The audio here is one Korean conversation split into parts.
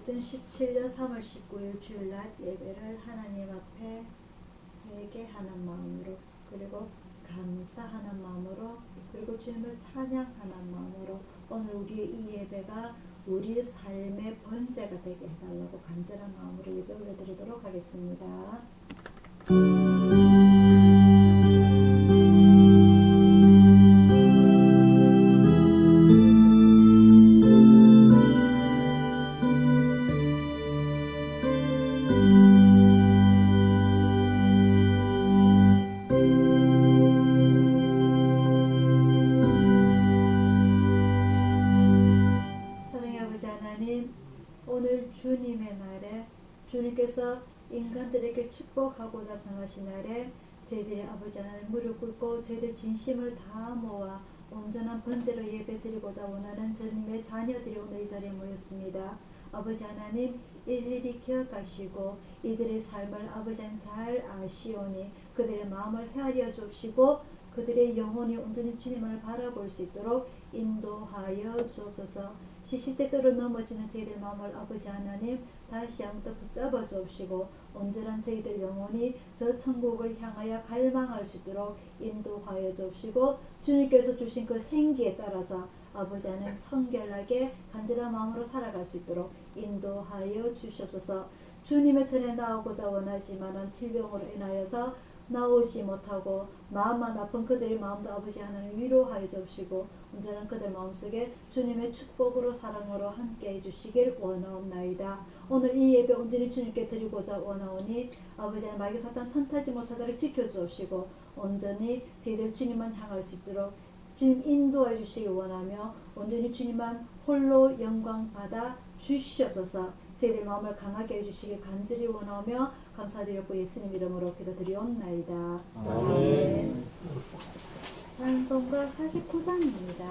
2017년 3월 19일 주일날 예배를 하나님 앞에 회개하는 마음으로, 그리고 감사하는 마음으로, 그리고 주님을 찬양하는 마음으로 오늘 우리의 이 예배가 우리 삶의 번제가 되게 해달라고 간절한 마음으로 예배 올려드리도록 하겠습니다. 오늘 주님의 날에 주님께서 인간들에게 축복하고자 성하신 날에 저희들의 아버지 하나님 무릎 꿇고 저희들 진심을 다 모아 온전한 번제로 예배드리고자 원하는 주님의 자녀들이 오늘 이 자리에 모였습니다. 아버지 하나님 일일이 기억하시고 이들의 삶을 아버지 하나님 잘 아시오니 그들의 마음을 헤아려 주시고 그들의 영혼이 온전히 주님을 바라볼 수 있도록 인도하여 주옵소서. 시시때때로 넘어지는 저희들 마음을 아버지 하나님 다시 한번 붙잡아 주옵시고 온전한 저희들 영혼이 저 천국을 향하여 갈망할 수 있도록 인도하여 주옵시고 주님께서 주신 그 생기에 따라서 아버지 하나님 성결하게 간절한 마음으로 살아갈 수 있도록 인도하여 주시옵소서. 주님의 전에 나오고자 원하지만은 질병으로 인하여서 나오지 못하고 마음만 아픈 그들의 마음도 아버지 하나님 위로하여 주시고 온전한 그들 마음속에 주님의 축복으로 사랑으로 함께 해주시길 원하옵나이다. 오늘 이 예배 온전히 주님께 드리고자 원하오니 아버지 하나님 마귀 사탄 턴타지 못하도록 지켜주옵시고 온전히 저희들 주님만 향할 수 있도록 주님 인도해 주시길 원하며 온전히 주님만 홀로 영광 받아 주시옵소서. 저희들 마음을 강하게 해주시길 간절히 원하며 감사드렸고 예수님 이름으로 기도드리옵나이다. 아멘. 찬송가 49장입니다.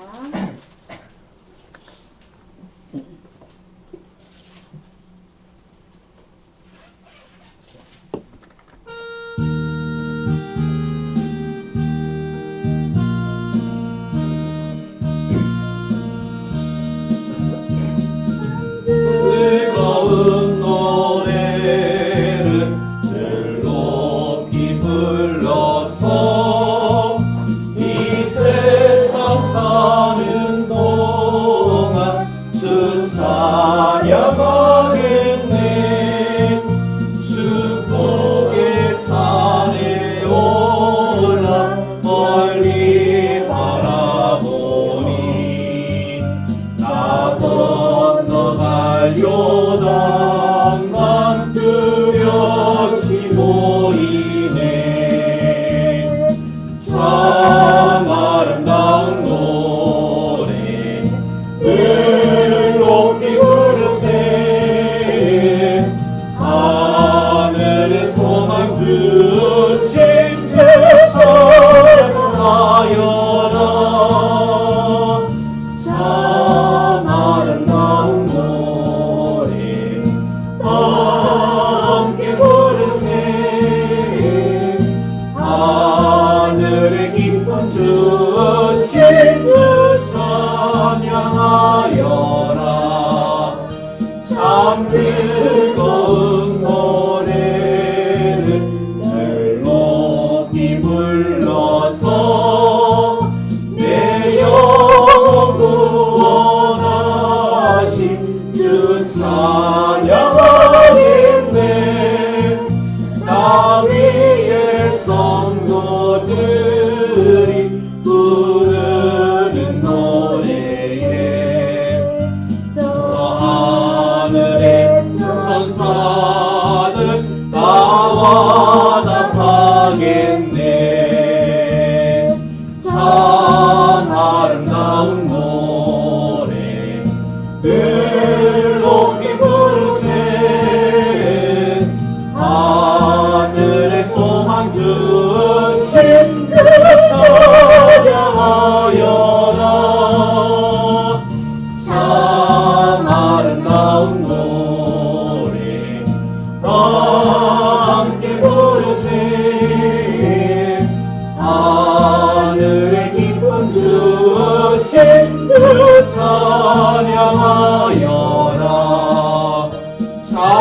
늘 높이 부르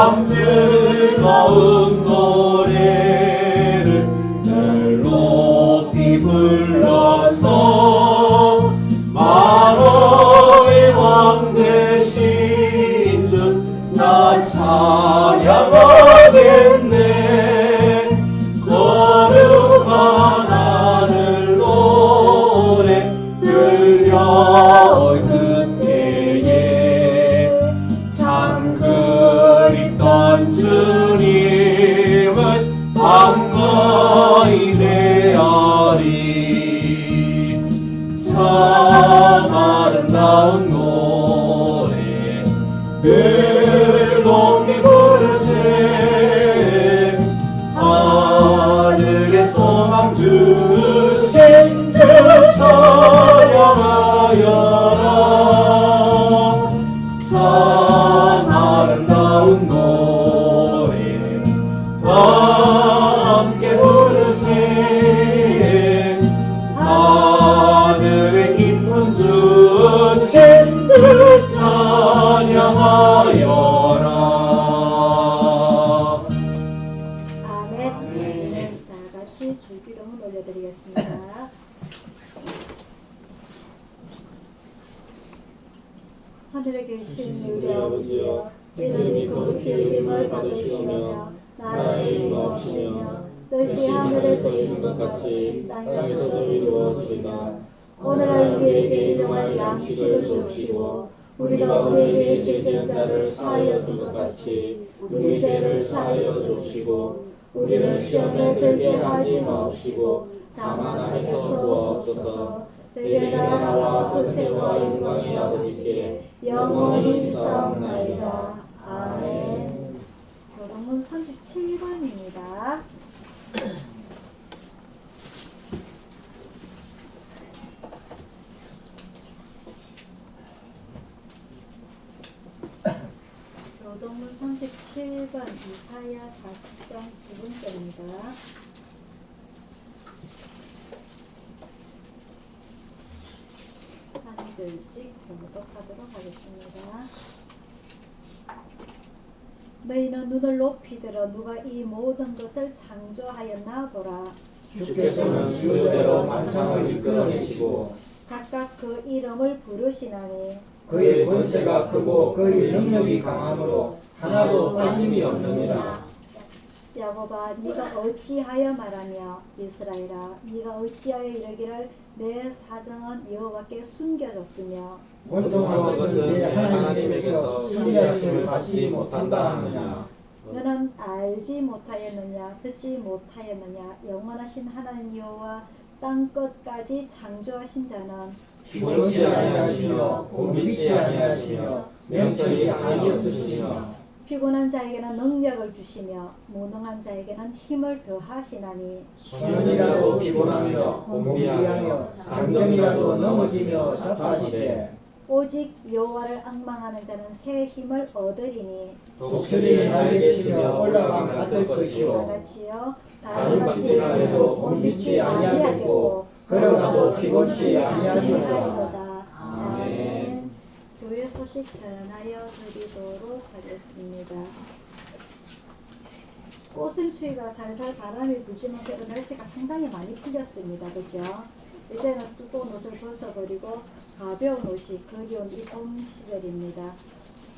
참 즐거운 노래를 늘 높이 불러서 만왕의 왕 되신 주 나 찬양하겠네. 거룩한 하늘 노래 들려 그때에 참 그립던 주님을 반가이 대하리. 참 아름다운 노래 늘 높이 부르세. 하늘에 소망 주신 주 찬양하여라. 참 아름다운 노래 함께 부르세. 하늘에 기쁨 주신 주 찬양하여라. 아멘. 다 같이 주기도문 올려드리겠습니다. 하늘에 계신 우리 아버지여, 이름이 거룩히 여김을 받으시오며 나라의 이루어지며 뜻이 하늘에서 이룬 것 같이 땅에서도 이루어지이다. 오늘날 우리에게 일용할 양식을 주옵시고 우리가 우리에게 죄진 자를 사하여 준 것 같이 우리 죄를 사하여 주옵시고 우리를 시험에 들게 하지 마옵시고 다만 악에서 구하옵소서. 내게 나라와 권세와 영광이 아버지께 영원히 있사옵나이다. 아멘. 교동문 37번입니다. 교동문 37번 이사야 40장 9번째입니다. 한 절씩 봉독하도록 하겠습니다. 너희는 눈을 높이 들어 누가 이 모든 것을 창조하였나 보라. 주께서는 주대로 만상을 이끌어내시고 각각 그 이름을 부르시나니 그의 권세가 크고 그의 능력이 강함으로 하나도 빠짐이 없느니라. 야곱아 네가 어찌하여 말하며 이스라엘아 네가 어찌하여 이르기를 내 사정은 여호와께 숨겨졌으며 원통한 것은 내 하나님에게서 수리하심을 받지 못한다 하느냐. 너는 알지 못하였느냐 듣지 못하였느냐. 영원하신 하나님 여호와 땅끝까지 창조하신 자는 피곤치 아니하시며 곤비치 아니하시며 명철이 아니었으시며 피곤한 자에게는 능력을 주시며 무능한 자에게는 힘을 더하시나니 소년이라도 피곤하며 곤비하며 상정이라도 넘어지며 자빠지되 오직 여호와를 앙망하는 자는 새 힘을 얻으리니 독수리의 날개 치며 올라감 같을 다 것이요 같이요 다른 방지간에도 곤비치 아니하겠고 걸어가도 피곤치 아니하리로다. 아멘. 교회 소식 전하여 드리도록 하겠습니다. 꽃샘추위가 살살 바람이 불지만 그래도 날씨가 상당히 많이 풀렸습니다. 그죠? 이제는 두꺼운 옷을 벗어버리고 가벼운 옷이 그리운 이 봄 시절입니다.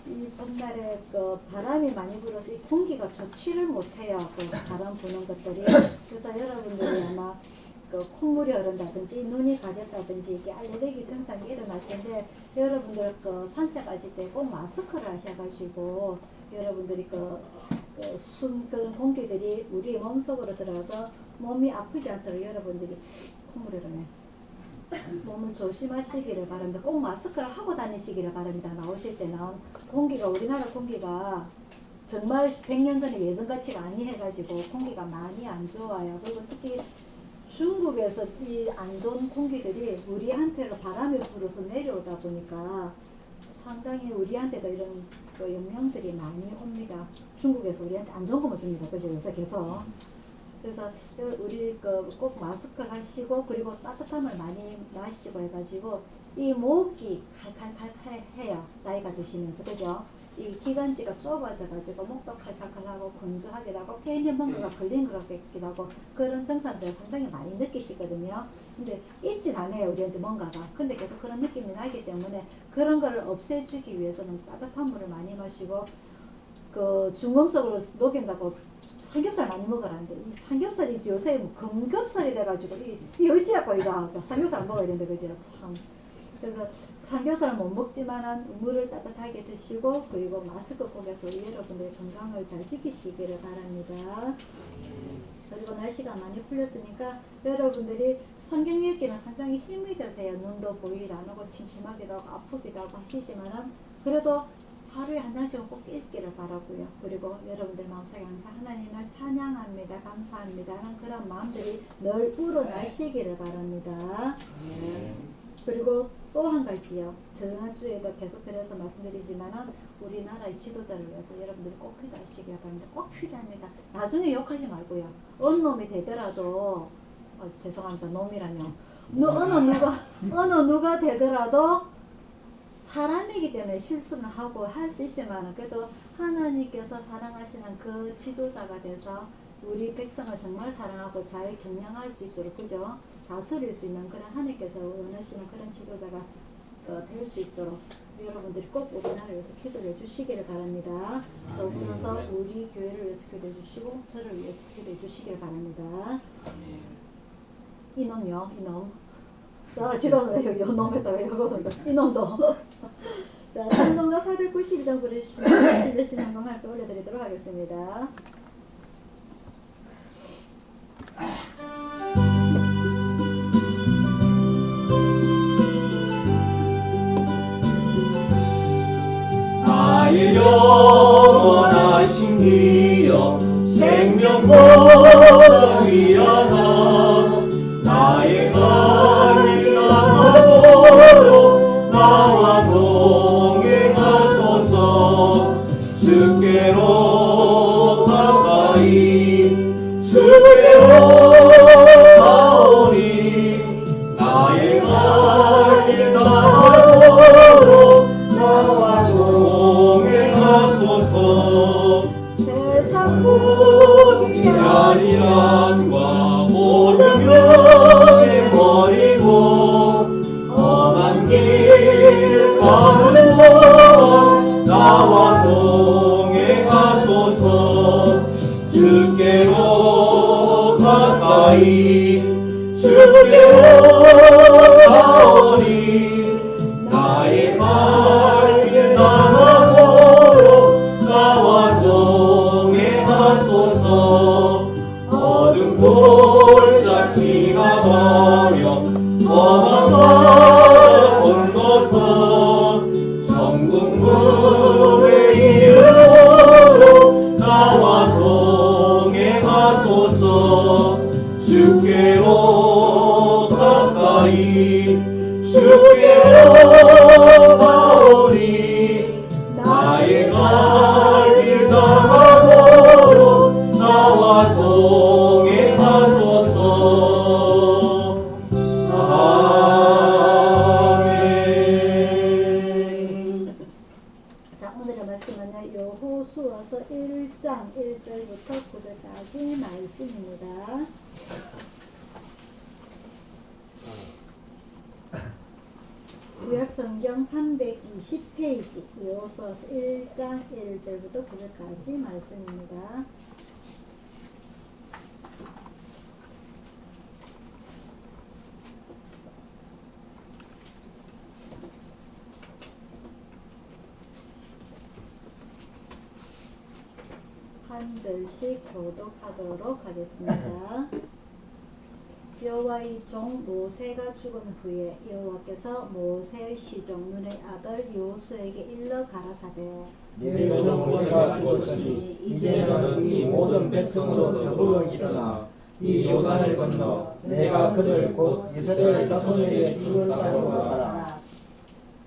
이 봄날에 그 바람이 많이 불어서 이 공기가 좋지를 못해요. 그 바람 부는 것들이. 그래서 여러분들이 아마 그 콧물이 흐른다든지 눈이 가렵다든지 이게 알레르기 증상이 일어날 텐데 여러분들 그 산책하실 때 꼭 마스크를 하셔가지고 여러분들이 숨 그런 공기들이 우리 몸속으로 들어가서 몸이 아프지 않도록 여러분들이 콧물이 흐르네. 몸을 조심하시기를 바랍니다. 꼭 마스크를 하고 다니시기를 바랍니다. 나오실 때는 공기가 우리나라 공기가 정말 100년 전에 예전같이가 아니해가지고 공기가 많이 안 좋아요. 그리고 특히 중국에서 이 안 좋은 공기들이 우리한테로 바람이 불어서 내려오다 보니까 상당히 우리한테도 이런 그 영향들이 많이 옵니다. 중국에서 우리한테 안 좋은 것만 줍니다. 그죠? 요새 계속. 그래서 우리 꼭 마스크를 하시고 그리고 따뜻함을 많이 마시고 해가지고 이 목이 칼칼칼칼해요. 나이가 드시면서. 그죠? 이 기관지가 좁아져가지고 목도 칼칼칼하고 건조하기도 하고 괜히 뭔가가 걸린 것 같기도 하고 그런 증상들을 상당히 많이 느끼시거든요. 근데 있진 않아요, 우리한테 뭔가가. 근데 계속 그런 느낌이 나기 때문에 그런 거를 없애주기 위해서는 따뜻한 물을 많이 마시고 그 중금속으로 녹인다고 삼겹살 많이 먹으라는데 이 삼겹살이 요새 뭐 금겹살이 돼가지고 이 어찌하고 이거 삼겹살 먹어야 되는데 그지 참. 그래서 삼겹살은 못 먹지만은 물을 따뜻하게 드시고 그리고 마스크 꼭해서 여러분들의 건강을 잘 지키시기를 바랍니다. 그리고 날씨가 많이 풀렸으니까 여러분들이 성경 읽기는 상당히 힘이 드세요. 눈도 보이지 않고 침침하기도 하고 아프기도 하고 하시지만은 그래도 하루에 한 장씩은 꼭 읽기를 바라고요. 그리고 여러분들 마음속에 항상 하나님을 찬양합니다. 감사합니다. 하는 그런 마음들이 늘 우러나시기를 바랍니다. 그리고 또 한 가지요. 지난주에도 계속 드려서 말씀드리지만은 우리나라의 지도자를 위해서 여러분들이 꼭 기도하시기 바랍니다. 꼭 필요합니다. 나중에 욕하지 말고요. 어느 놈이 되더라도 죄송합니다. 놈이라뇨. 어느 누가 되더라도 사람이기 때문에 실수는 하고 할 수 있지만 그래도 하나님께서 사랑하시는 그 지도자가 돼서 우리 백성을 정말 사랑하고 잘 경영할 수 있도록 그죠? 다스릴 수 있는 그런 하나님께서 원하시는 그런 지도자가 될 수 있도록 여러분들이 꼭 우리나라를 위해서 기도해 주시기를 바랍니다. 더불어서 우리 교회를 위해서 기도해 주시고 저를 위해서 기도해 주시기를 바랍니다. 이놈요, 이놈. 나 지도는 여기 놈에다가 여거든요. 이놈도. 자, 찬송가 492장 부르시면 주신 한번 또 올려드리도록 하겠습니다. 나의 영원하신 이여 생명보다 위하다 나의 갈 나가도록 나와 동행하소서 주께로 가까이 주께로 가오니 나의 갈 나가도록 나와 동행하소서 세상 복이 아니란과 모든 명에 버리고 험한 길 가는 동안 나와 동행하소서 주께로 가까이 주께로 가오니 나의 발길 나가도록 나와 동행하소서 어둠 골짜 지나가며 험한 바다 건너서 천국 문에 이르도록 나와 동행하소서 주께로 가까이 주께로 가오니 나의 갈 길 나가도록 나와 동행하소서 아멘. 자, 오늘의 말씀은요. 여호수아서 1장 1절부터 9절까지 말씀입니다. 구약성경 320페이지 여호수아서 1장 1절부터 9절까지 말씀입니다. 한 절씩 교독하도록 하겠습니다. 여호와의 종 모세가 죽은 후에 여호와께서 모세의 시종 눈의 아들 여호수에게 일러 가라사대 내 종 모세가 죽었으니 이제 너는 이 모든 백성으로 더불어 일어나 이 요단을 건너 내가 그들 곧 이스라엘 자손에게 줄 땅으로 가라.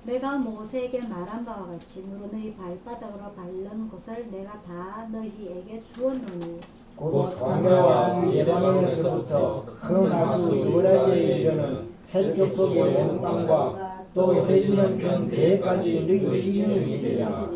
내가 모세에게 말한 바와 같이 무릇 너희 발바닥으로 밟는 곳을 내가 다 너희에게 주었노니 곧 광야와 예바논에서부터 그 나주 유브라기에 이르는 햇볕 속에 온 땅과 또 해지는 편 대까지 너희 이름이니라.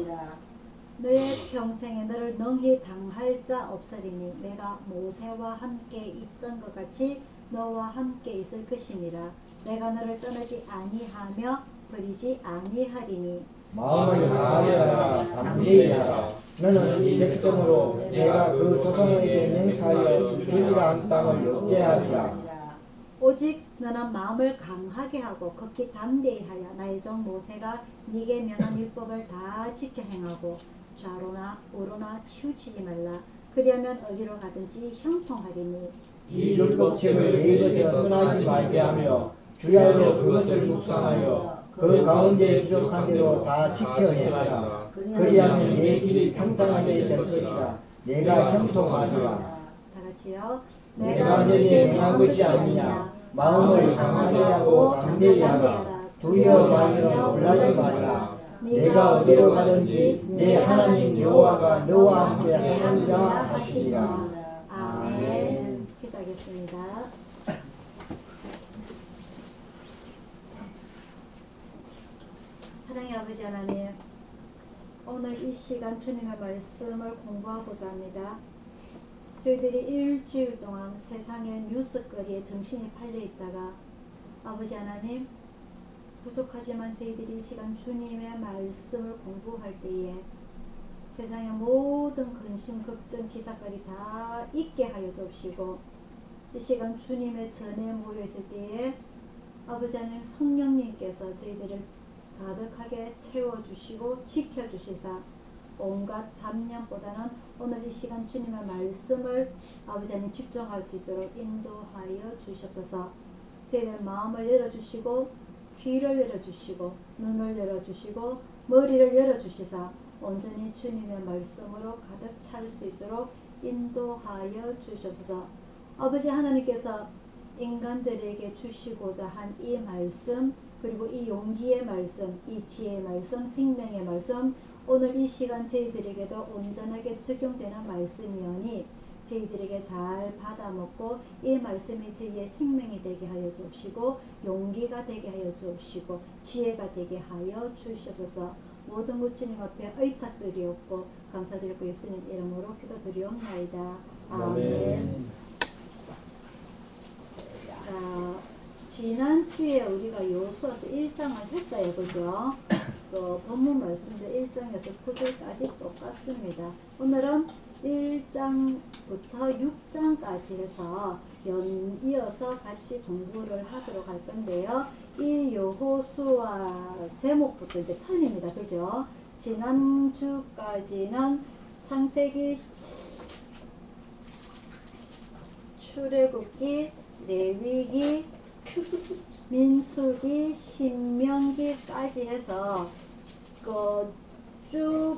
너의 평생에 너를 능히 당할 자 없으리니 내가 모세와 함께 있던 것 같이 너와 함께 있을 것이니라. 내가 너를 떠나지 아니하며 버리지 아니하리니. 마음을 다하여라 담대히 하라. 너는 이 백성으로 내가 그 조상에게 맹세하여 주리라 한 땅을 얻게 하리라. 오직 너는 마음을 강하게 하고 극히 담대히 하여 나의 종 모세가 네게 명한 율법을 다 지켜 행하고 좌로나 우로나 치우치지 말라. 그리하면 어디로 가든지 형통하리니. 이 율법책을 내 입에서 떠나지 말게 하며 주야로 그것을 묵상하여 그 가운데 부족한 대로 다 지켜 행하라. 그리하면 내 길이 평탄하게 될 것이라. 내가 형통하리라. 다 같이요. 내가 내게 명한 것이 아니냐. 마음을 강하게 하고 담대히 하라. 두려워 말며 놀라지 말라. 내가 어디로 가든지 내 하나님 여호와가 너와 함께 하리라 하시니라. 아멘. 기도하겠습니다. 사랑의 아버지 하나님, 오늘 이 시간 주님의 말씀을 공부하고자 합니다. 저희들이 일주일 동안 세상의 뉴스거리에 정신이 팔려 있다가 아버지 하나님, 부족하지만 저희들이 이 시간 주님의 말씀을 공부할 때에 세상의 모든 근심, 걱정, 기사거리 다 잊게 하여 주옵시고, 이 시간 주님의 전에 모여 있을 때에 아버지 하나님 성령님께서 저희들을 가득하게 채워주시고 지켜주시사 온갖 잡념보다는 오늘 이 시간 주님의 말씀을 아버지 하나님 집중할 수 있도록 인도하여 주시옵소서. 저희들 마음을 열어주시고 귀를 열어주시고 눈을 열어주시고 머리를 열어주시사 온전히 주님의 말씀으로 가득 찰 수 있도록 인도하여 주시옵소서. 아버지 하나님께서 인간들에게 주시고자 한 이 말씀, 그리고 이 용기의 말씀, 이 지혜의 말씀, 생명의 말씀, 오늘 이 시간 저희들에게도 온전하게 적용되는 말씀이오니 저희들에게 잘 받아먹고 이 말씀이 저희의 생명이 되게 하여 주옵시고 용기가 되게 하여 주옵시고 지혜가 되게 하여 주시옵소서. 모든 것 주님 앞에 의탁드리옵고 감사드리고 예수님 이름으로 기도드리옵나이다. 아멘. 자, 지난주에 우리가 여호수아서 1장을 했어요. 그죠? 그 본문 말씀도 1장에서 9절까지 똑같습니다. 오늘은 1장부터 6장까지 해서 연이어서 같이 공부를 하도록 할 건데요. 이 여호수아 제목부터 이제 틀립니다. 그죠? 지난주까지는 창세기, 출애굽기, 레위기, 민수기, 신명기까지 해서 쭉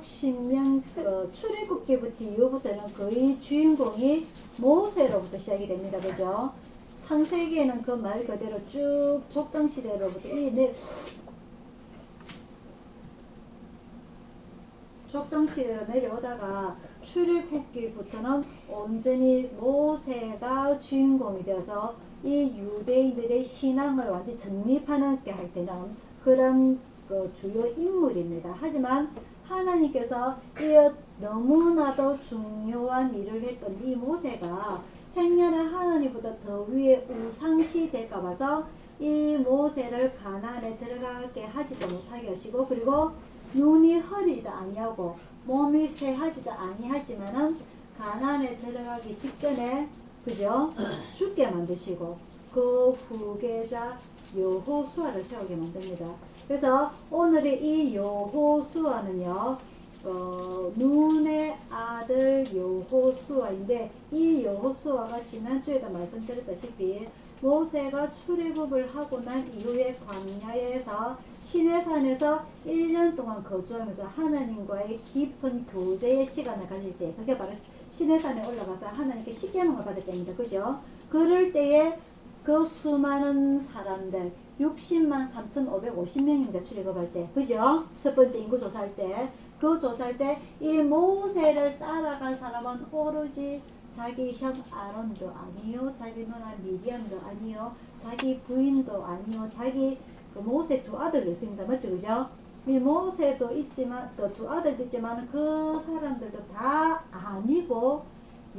출애굽기부터 이후부터는 거의 주인공이 모세로부터 시작이 됩니다. 그죠? 창세기에는 그 말 그대로 쭉 족장시대로부터 족장시대로 내려오다가 출애굽기부터는 온전히 모세가 주인공이 되어서 이 유대인들의 신앙을 완전히 정립하게 할 때는 그런 주요 인물입니다. 하지만 하나님께서 이 너무나도 중요한 일을 했던 이 모세가 행렬한 하나님보다 더 위에 우상시 될까 봐서 이 모세를 가나안에 들어가게 하지도 못하게 하시고, 그리고 눈이 흐리지도 아니하고 몸이 쇠하지도 아니하지만은 가나안에 들어가기 직전에 그죠? 죽게 만드시고 그 후계자 여호수아를 세우게 만듭니다. 그래서 오늘의 이 여호수아는요, 눈의 아들 여호수아인데, 이 여호수아가 지난주에도 말씀드렸다시피 모세가 출애굽을 하고 난 이후에 광야에서 시내산에서 1년 동안 거주하면서 하나님과의 깊은 교제의 시간을 가질 때, 그게 바로 시내산에 올라가서 하나님께 십계명을 받을 때입니다. 그죠? 그럴 때에 그 수많은 사람들 60만 3,550명입니다. 출애굽할 때. 그죠? 첫 번째 인구 조사할 때. 그 조사할 때 이 모세를 따라간 사람은 오로지 자기 형 아론도 아니요, 자기 누나 미디안도 아니요, 자기 부인도 아니요, 자기 그 모세 두 아들도 있습니다. 맞죠? 그죠? 이 모세도 있지만 또 두 아들도 있지만 그 사람들도 다 아니고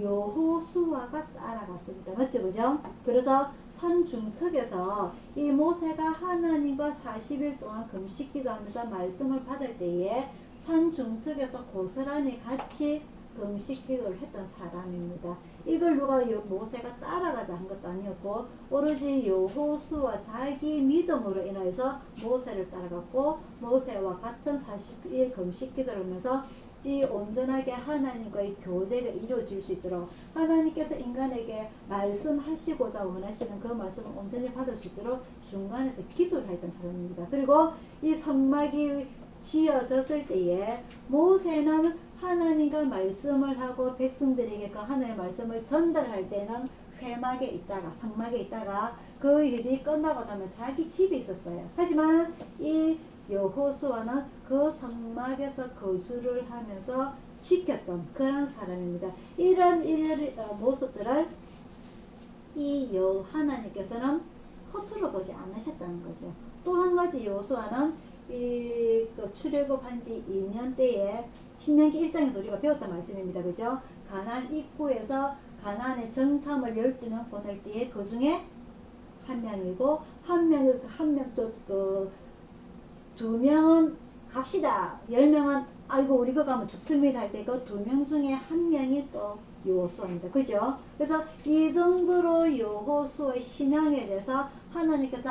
여호수아가 따라갔습니다. 맞죠? 그죠? 그래서 산 중턱에서 이 모세가 하나님과 40일 동안 금식 기도하면서 말씀을 받을 때에 산 중턱에서 고스란히 같이 금식 기도를 했던 사람입니다. 이걸 누가 모세가 따라가자 한 것도 아니었고 오로지 여호수아 자기 믿음으로 인하여서 모세를 따라갔고 모세와 같은 40일 금식 기도를 하면서 이 온전하게 하나님과의 교제가 이루어질 수 있도록 하나님께서 인간에게 말씀하시고자 원하시는 그 말씀을 온전히 받을 수 있도록 중간에서 기도를 했던 사람입니다. 그리고 이 성막이 지어졌을 때에 모세는 하나님과 말씀을 하고 백성들에게 그 하나님의 말씀을 전달할 때는 회막에 있다가 성막에 있다가 그 일이 끝나고 나면 자기 집에 있었어요. 하지만 이 여호수아는 그 성막에서 거주를 하면서 지켰던 그런 사람입니다. 이런 모습들을 이 하나님께서는 허투루 보지 않으셨다는 거죠. 또 한 가지 여호수아는 이 출애굽한 지 2년 때에 신명기 1장에서 우리가 배웠던 말씀입니다. 그죠? 가나안 입구에서 가나안의 정탐을 12명 보낼 때에 그 중에 한 명이고 한 명 또 두 명은 갑시다. 10명은 아이고 우리가 가면 죽습니다 할 때 그 2명 중에 한 명이 또 여호수아입니다. 그죠? 그래서 이 정도로 여호수아의 신앙에 대해서 하나님께서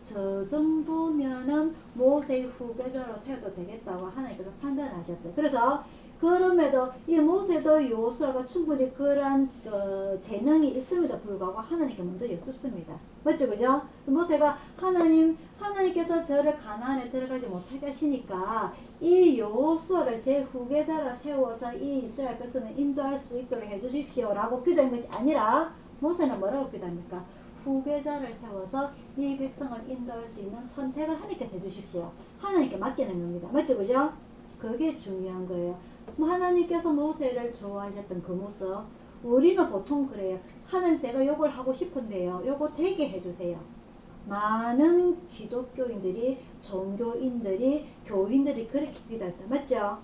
저 정도면은 모세의 후계자로 세워도 되겠다고 하나님께서 판단하셨어요. 그래서 그럼에도 이 모세도 여호수아가 충분히 그러한 재능이 있음에도 불구하고 하나님께 먼저 여쭙습니다. 맞죠? 그죠? 모세가 하나님께서 저를 가나안에 들어가지 못하게 하시니까 이 여호수아를 제 후계자로 세워서 이 이스라엘 백성을 인도할 수 있도록 해주십시오 라고 기도한 것이 아니라 모세는 뭐라고 기도합니까? 후계자를 세워서 이 백성을 인도할 수 있는 선택을 하나님께서 해주십시오. 하나님께 맡기는 겁니다. 맞죠? 그죠? 그게 중요한 거예요. 하나님께서 모세를 좋아하셨던 그 모습, 우리는 보통 그래요. 하나님 제가 요걸 하고 싶은데요. 요거 되게 해주세요. 많은 기독교인들이, 종교인들이, 교인들이 그렇게 기도했다. 맞죠?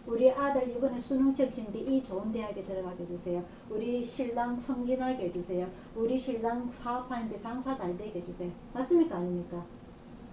우리 아들 이번에 수능 시험 치는데 이 좋은 대학에 들어가게 해주세요. 우리 신랑 성진하게 해주세요. 우리 신랑 사업하는데 장사 잘 되게 해주세요. 맞습니까? 아닙니까?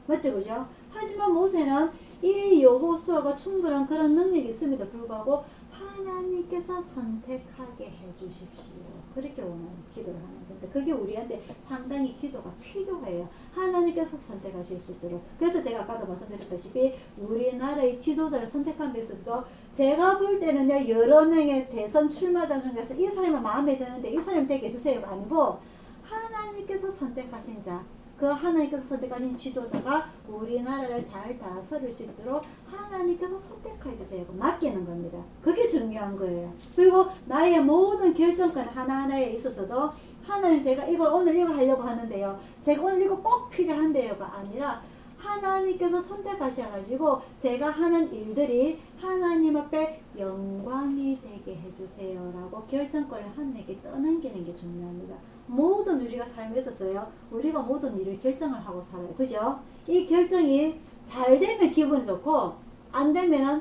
맞죠? 그죠? 하지만 모세는 이 여호수아가 충분한 그런 능력이 있음에도 불구하고 하나님께서 선택하게 해주십시오. 그렇게 원하는 기도를 하는 건데 그게 우리한테 상당히 기도가 필요해요. 하나님께서 선택하실 수 있도록. 그래서 제가 아까도 말씀드렸다시피 우리나라의 지도자를 선택한 데 있어서도 제가 볼 때는요 여러 명의 대선 출마자 중에서 이 사람을 마음에 드는데 이 사람 되게 해주세요가 아니고 하나님께서 선택하신 자, 그 하나님께서 선택하신 지도자가 우리나라를 잘 다스릴 수 있도록 하나님께서 선택해 주세요. 맡기는 겁니다. 그게 중요한 거예요. 그리고 나의 모든 결정권 하나하나에 있어서도 하나님 제가 오늘 이거 하려고 하는데요. 제가 오늘 이거 꼭 필요한데요가 아니라 하나님께서 선택하셔가지고 제가 하는 일들이 하나님 앞에 영광이 되게 해주세요 라고 결정권을 하나님께 떠넘기는 게 중요합니다. 모든 우리가 삶에 있어서요 우리가 모든 일을 결정을 하고 살아요. 그죠? 이 결정이 잘 되면 기분이 좋고 안 되면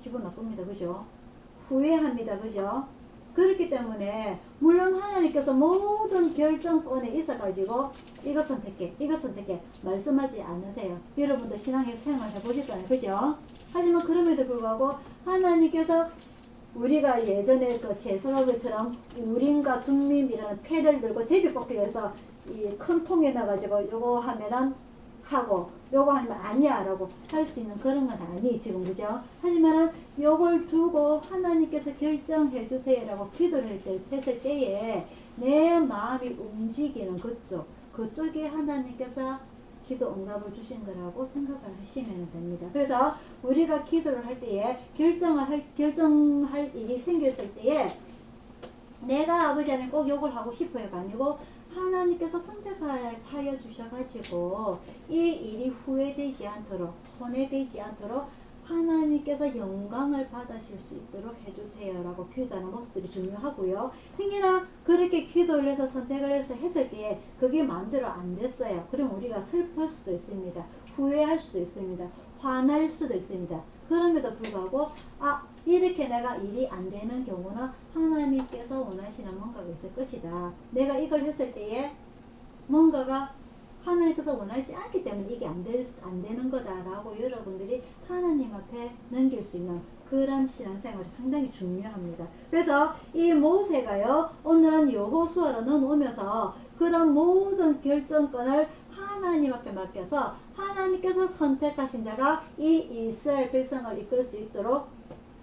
기분 나쁩니다. 그죠? 후회합니다. 그죠? 그렇기 때문에 물론 하나님께서 모든 결정권에 있어가지고 이거 선택해 말씀하지 않으세요. 여러분도 신앙에서 생활해 보셨잖아요. 그죠? 하지만 그럼에도 불구하고 하나님께서 우리가 예전에 그 제사장들처럼 우림과 둠밈이라는 패를 들고 제비뽑기를 해서 이 큰 통에 넣어가지고 요거 하면은 하고 요거 하면 아니야 라고 할 수 있는 그런 건 아니 지금. 그죠? 하지만은 요걸 두고 하나님께서 결정해 주세요 라고 기도를 했을 때에 내 마음이 움직이는 그쪽에 하나님께서 기도 응답을 주신 거라고 생각을 하시면 됩니다. 그래서 우리가 기도를 할 때에 결정할 일이 생겼을 때에 내가 아버지 하나님 꼭 요걸 하고 싶어요가 아니고 하나님께서 선택하여 주셔가지고 이 일이 후회되지 않도록 손해되지 않도록 하나님께서 영광을 받으실 수 있도록 해주세요 라고 기도하는 모습들이 중요하고요. 행여나 그렇게 기도를 해서 선택을 해서 했을 때에 그게 마음대로 안 됐어요. 그럼 우리가 슬플 수도 있습니다. 후회할 수도 있습니다. 화날 수도 있습니다. 그럼에도 불구하고 이렇게 내가 일이 안 되는 경우는 하나님께서 원하시는 뭔가가 있을 것이다. 내가 이걸 했을 때에 뭔가가 하나님께서 원하지 않기 때문에 이게 안 되는 거다라고 여러분들이 하나님 앞에 넘길 수 있는 그런 신앙생활이 상당히 중요합니다. 그래서 이 모세가요, 오늘은 여호수아로 넘어오면서 그런 모든 결정권을 하나님 앞에 맡겨서 하나님께서 선택하신 자가 이 이스라엘 백성을 이끌 수 있도록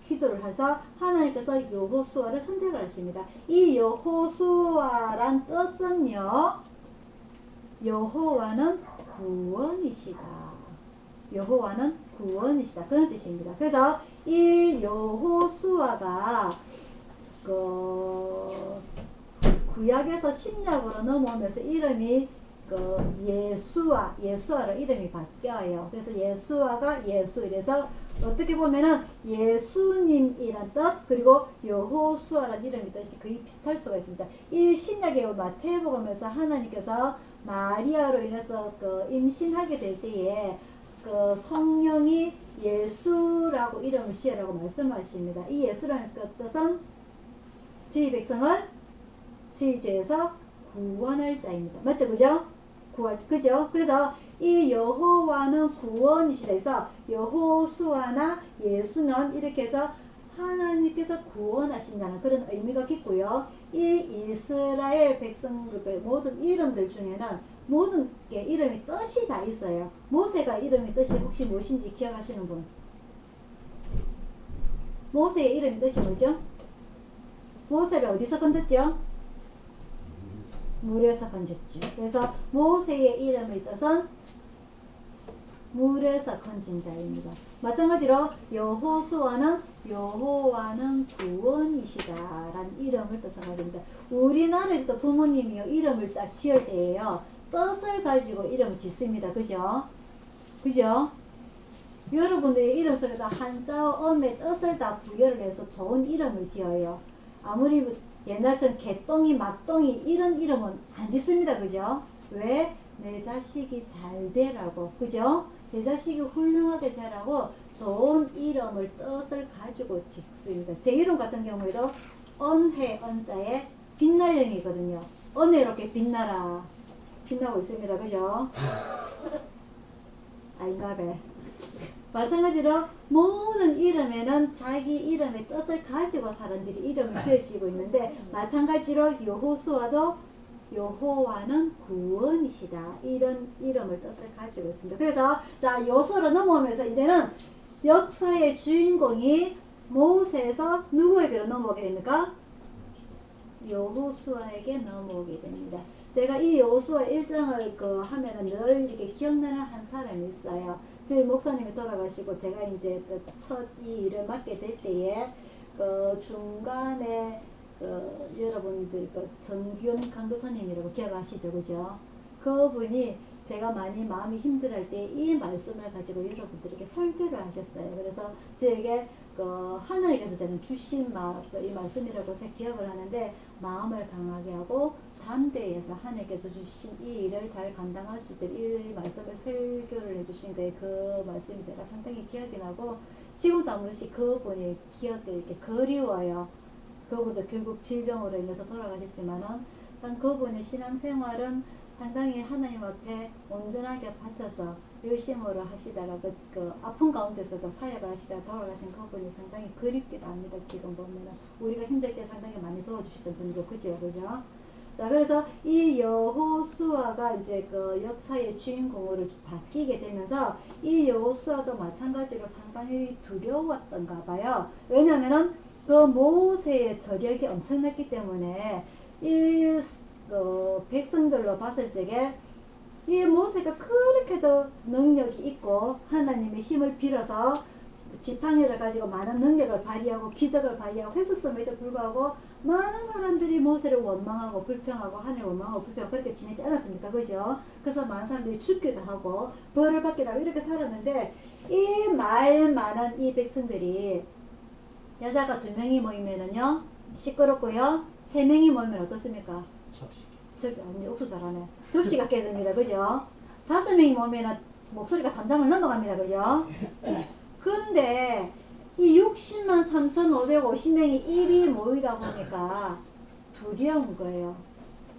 기도를 해서 하나님께서 여호수아를 선택을 하십니다. 이 여호수아란 뜻은요, 여호와는 구원이시다. 여호와는 구원이시다. 그런 뜻입니다. 그래서 이 여호수아가 구약에서 신약으로 넘어오면서 이름이 예수아로 이름이 바뀌어요. 그래서 예수아가 예수, 이래서 어떻게 보면은 예수님이란 뜻, 그리고 여호수아란 이름의 뜻이 거의 비슷할 수가 있습니다. 이 신약의 마태복음에서 하나님께서 마리아로 인해서 임신하게 될 때에 성령이 예수라고 이름을 지으라고 말씀하십니다. 이 예수라는 뜻은 저희 백성을 저희 죄에서 구원할 자입니다. 맞죠? 그죠? 그죠? 그래서 이 여호와는 구원이시다 해서 여호수아나 예수는 이렇게 해서 하나님께서 구원하신다는 그런 의미가 깊고요. 이 이스라엘 백성들의 모든 이름들 중에는 모든 게 이름이 뜻이 다 있어요. 모세가 이름이 뜻이 혹시 무엇인지 기억하시는 분? 모세의 이름이 뜻이 뭐죠? 모세를 어디서 건졌죠? 물에서 건졌죠. 그래서 모세의 이름의 뜻은 물에서 건진 자입니다. 마찬가지로 여호수아는 여호와는 구원이시다라는 이름을 뜻을 가집니다. 우리나라에서도 부모님이요 이름을 딱 지을 때에요 뜻을 가지고 이름을 짓습니다. 그죠? 그죠? 여러분들의 이름 속에다 한자어 엄의 뜻을 다 부여를 해서 좋은 이름을 지어요. 아무리 옛날처럼 개똥이 막똥이 이런 이름은 안 짓습니다. 그죠? 왜? 내 자식이 잘 되라고. 그죠? 내 자식이 훌륭하게 되라고 좋은 이름을 뜻을 가지고 짓습니다. 제 이름 같은 경우에도 은혜 은자에 빛날 영이거든요. 은혜롭게 빛나라. 빛나고 있습니다. 그죠? 아닌가 봐. 마찬가지로 모든 이름에는 자기 이름의 뜻을 가지고 사람들이 이름을 지어지고 있는데 마찬가지로 여호수아도 여호와는 구원이시다 이런 이름을 뜻을 가지고 있습니다. 그래서 자 여호수아로 넘어오면서 이제는 역사의 주인공이 모세에서 누구에게로 넘어오게 됩니까? 여호수아에게 넘어오게 됩니다. 제가 이 여호수아 1장을 하면은 늘 이렇게 기억나는 한 사람이 있어요. 저희 목사님이 돌아가시고 제가 이제 첫 이 일을 맡게 될 때에 중간에 여러분들 정규현 강도사님이라고 기억하시죠, 그죠? 그분이 제가 많이 마음이 힘들할 때 이 말씀을 가지고 여러분들에게 설교를 하셨어요. 그래서 저에게 하늘에서 저는 주신 이 말씀이라고 기억을 하는데 마음을 강하게 하고 담대해서 하나님께서 주신 이 일을 잘 감당할 수 있도록 이 말씀을 설교를 해주신 거예요. 그 말씀이 제가 상당히 기억이 나고 지금도 한 번씩 그분의 기억이 이렇게 그리워요. 그분도 결국 질병으로 인해서 돌아가셨지만은 그분의 신앙생활은 상당히 하나님 앞에 온전하게 바쳐서 열심으로 하시다가 그 아픈 가운데서도 사역을 하시다가 돌아가신 그분이 상당히 그립기도 합니다. 지금 보면은 우리가 힘들 때 상당히 많이 도와주셨던 분이고 그죠? 자, 그래서 이 여호수아가 이제 역사의 주인공으로 바뀌게 되면서 이 여호수아도 마찬가지로 상당히 두려웠던가 봐요. 왜냐면은 모세의 저력이 엄청났기 때문에 이 백성들로 봤을 적에 이 모세가 그렇게도 능력이 있고 하나님의 힘을 빌어서 지팡이를 가지고 많은 능력을 발휘하고 기적을 발휘하고 했었음에도 불구하고 많은 사람들이 모세를 원망하고 불평하고 하늘 원망하고 불평하고 그렇게 지내지 않았습니까? 그죠? 그래서 많은 사람들이 죽기도 하고 벌을 받기도 하고 이렇게 살았는데 이 말 많은 이 백성들이 여자가 2명이 모이면은요 시끄럽고요 3명이 모이면 어떻습니까? 접시. 아니 옥수 잘하네. 접시가 깨집니다. 그죠? 5명이 모이면은 목소리가 담장을 넘어갑니다. 그죠? 근데 이 60만 3,550명이 입이 모이다 보니까 두려운 거예요.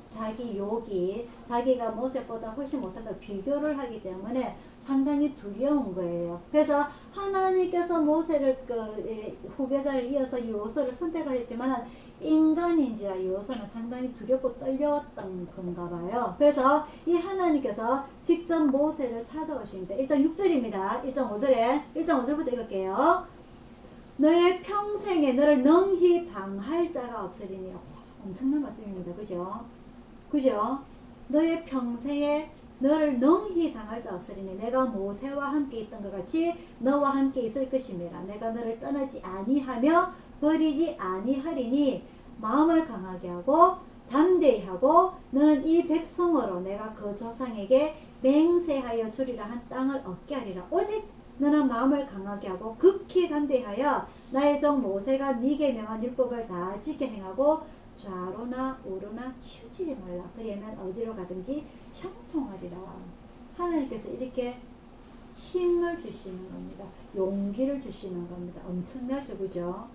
자기 욕이 자기가 모세보다 훨씬 못한다고 비교를 하기 때문에 상당히 두려운 거예요. 그래서 하나님께서 모세를 후계자를 이어서 요소를 선택하셨지만 인간인지라 요소는 상당히 두렵고 떨려왔던 건가 봐요. 그래서 이 하나님께서 직접 모세를 찾아오십니다. 일단 6절입니다. 1.5절부터 읽을게요. 너의 평생에 너를 능히 당할 자가 없으리니. 엄청난 말씀입니다. 그죠? 너의 평생에 너를 능히 당할 자 없으리니 내가 모세와 함께 있던 것 같이 너와 함께 있을 것임이라. 내가 너를 떠나지 아니하며 버리지 아니하리니 마음을 강하게 하고 담대히 하고 너는 이 백성으로 내가 그 조상에게 맹세하여 주리라 한 땅을 얻게 하리라. 오직 너는 마음을 강하게 하고 극히 담대하여 나의 종 모세가 네게 명한 율법을 다 지켜 행하고 좌로나 우로나 치우치지 말라. 그러면 어디로 가든지 형통하리라. 하나님께서 이렇게 힘을 주시는 겁니다. 용기를 주시는 겁니다. 엄청나죠, 그죠?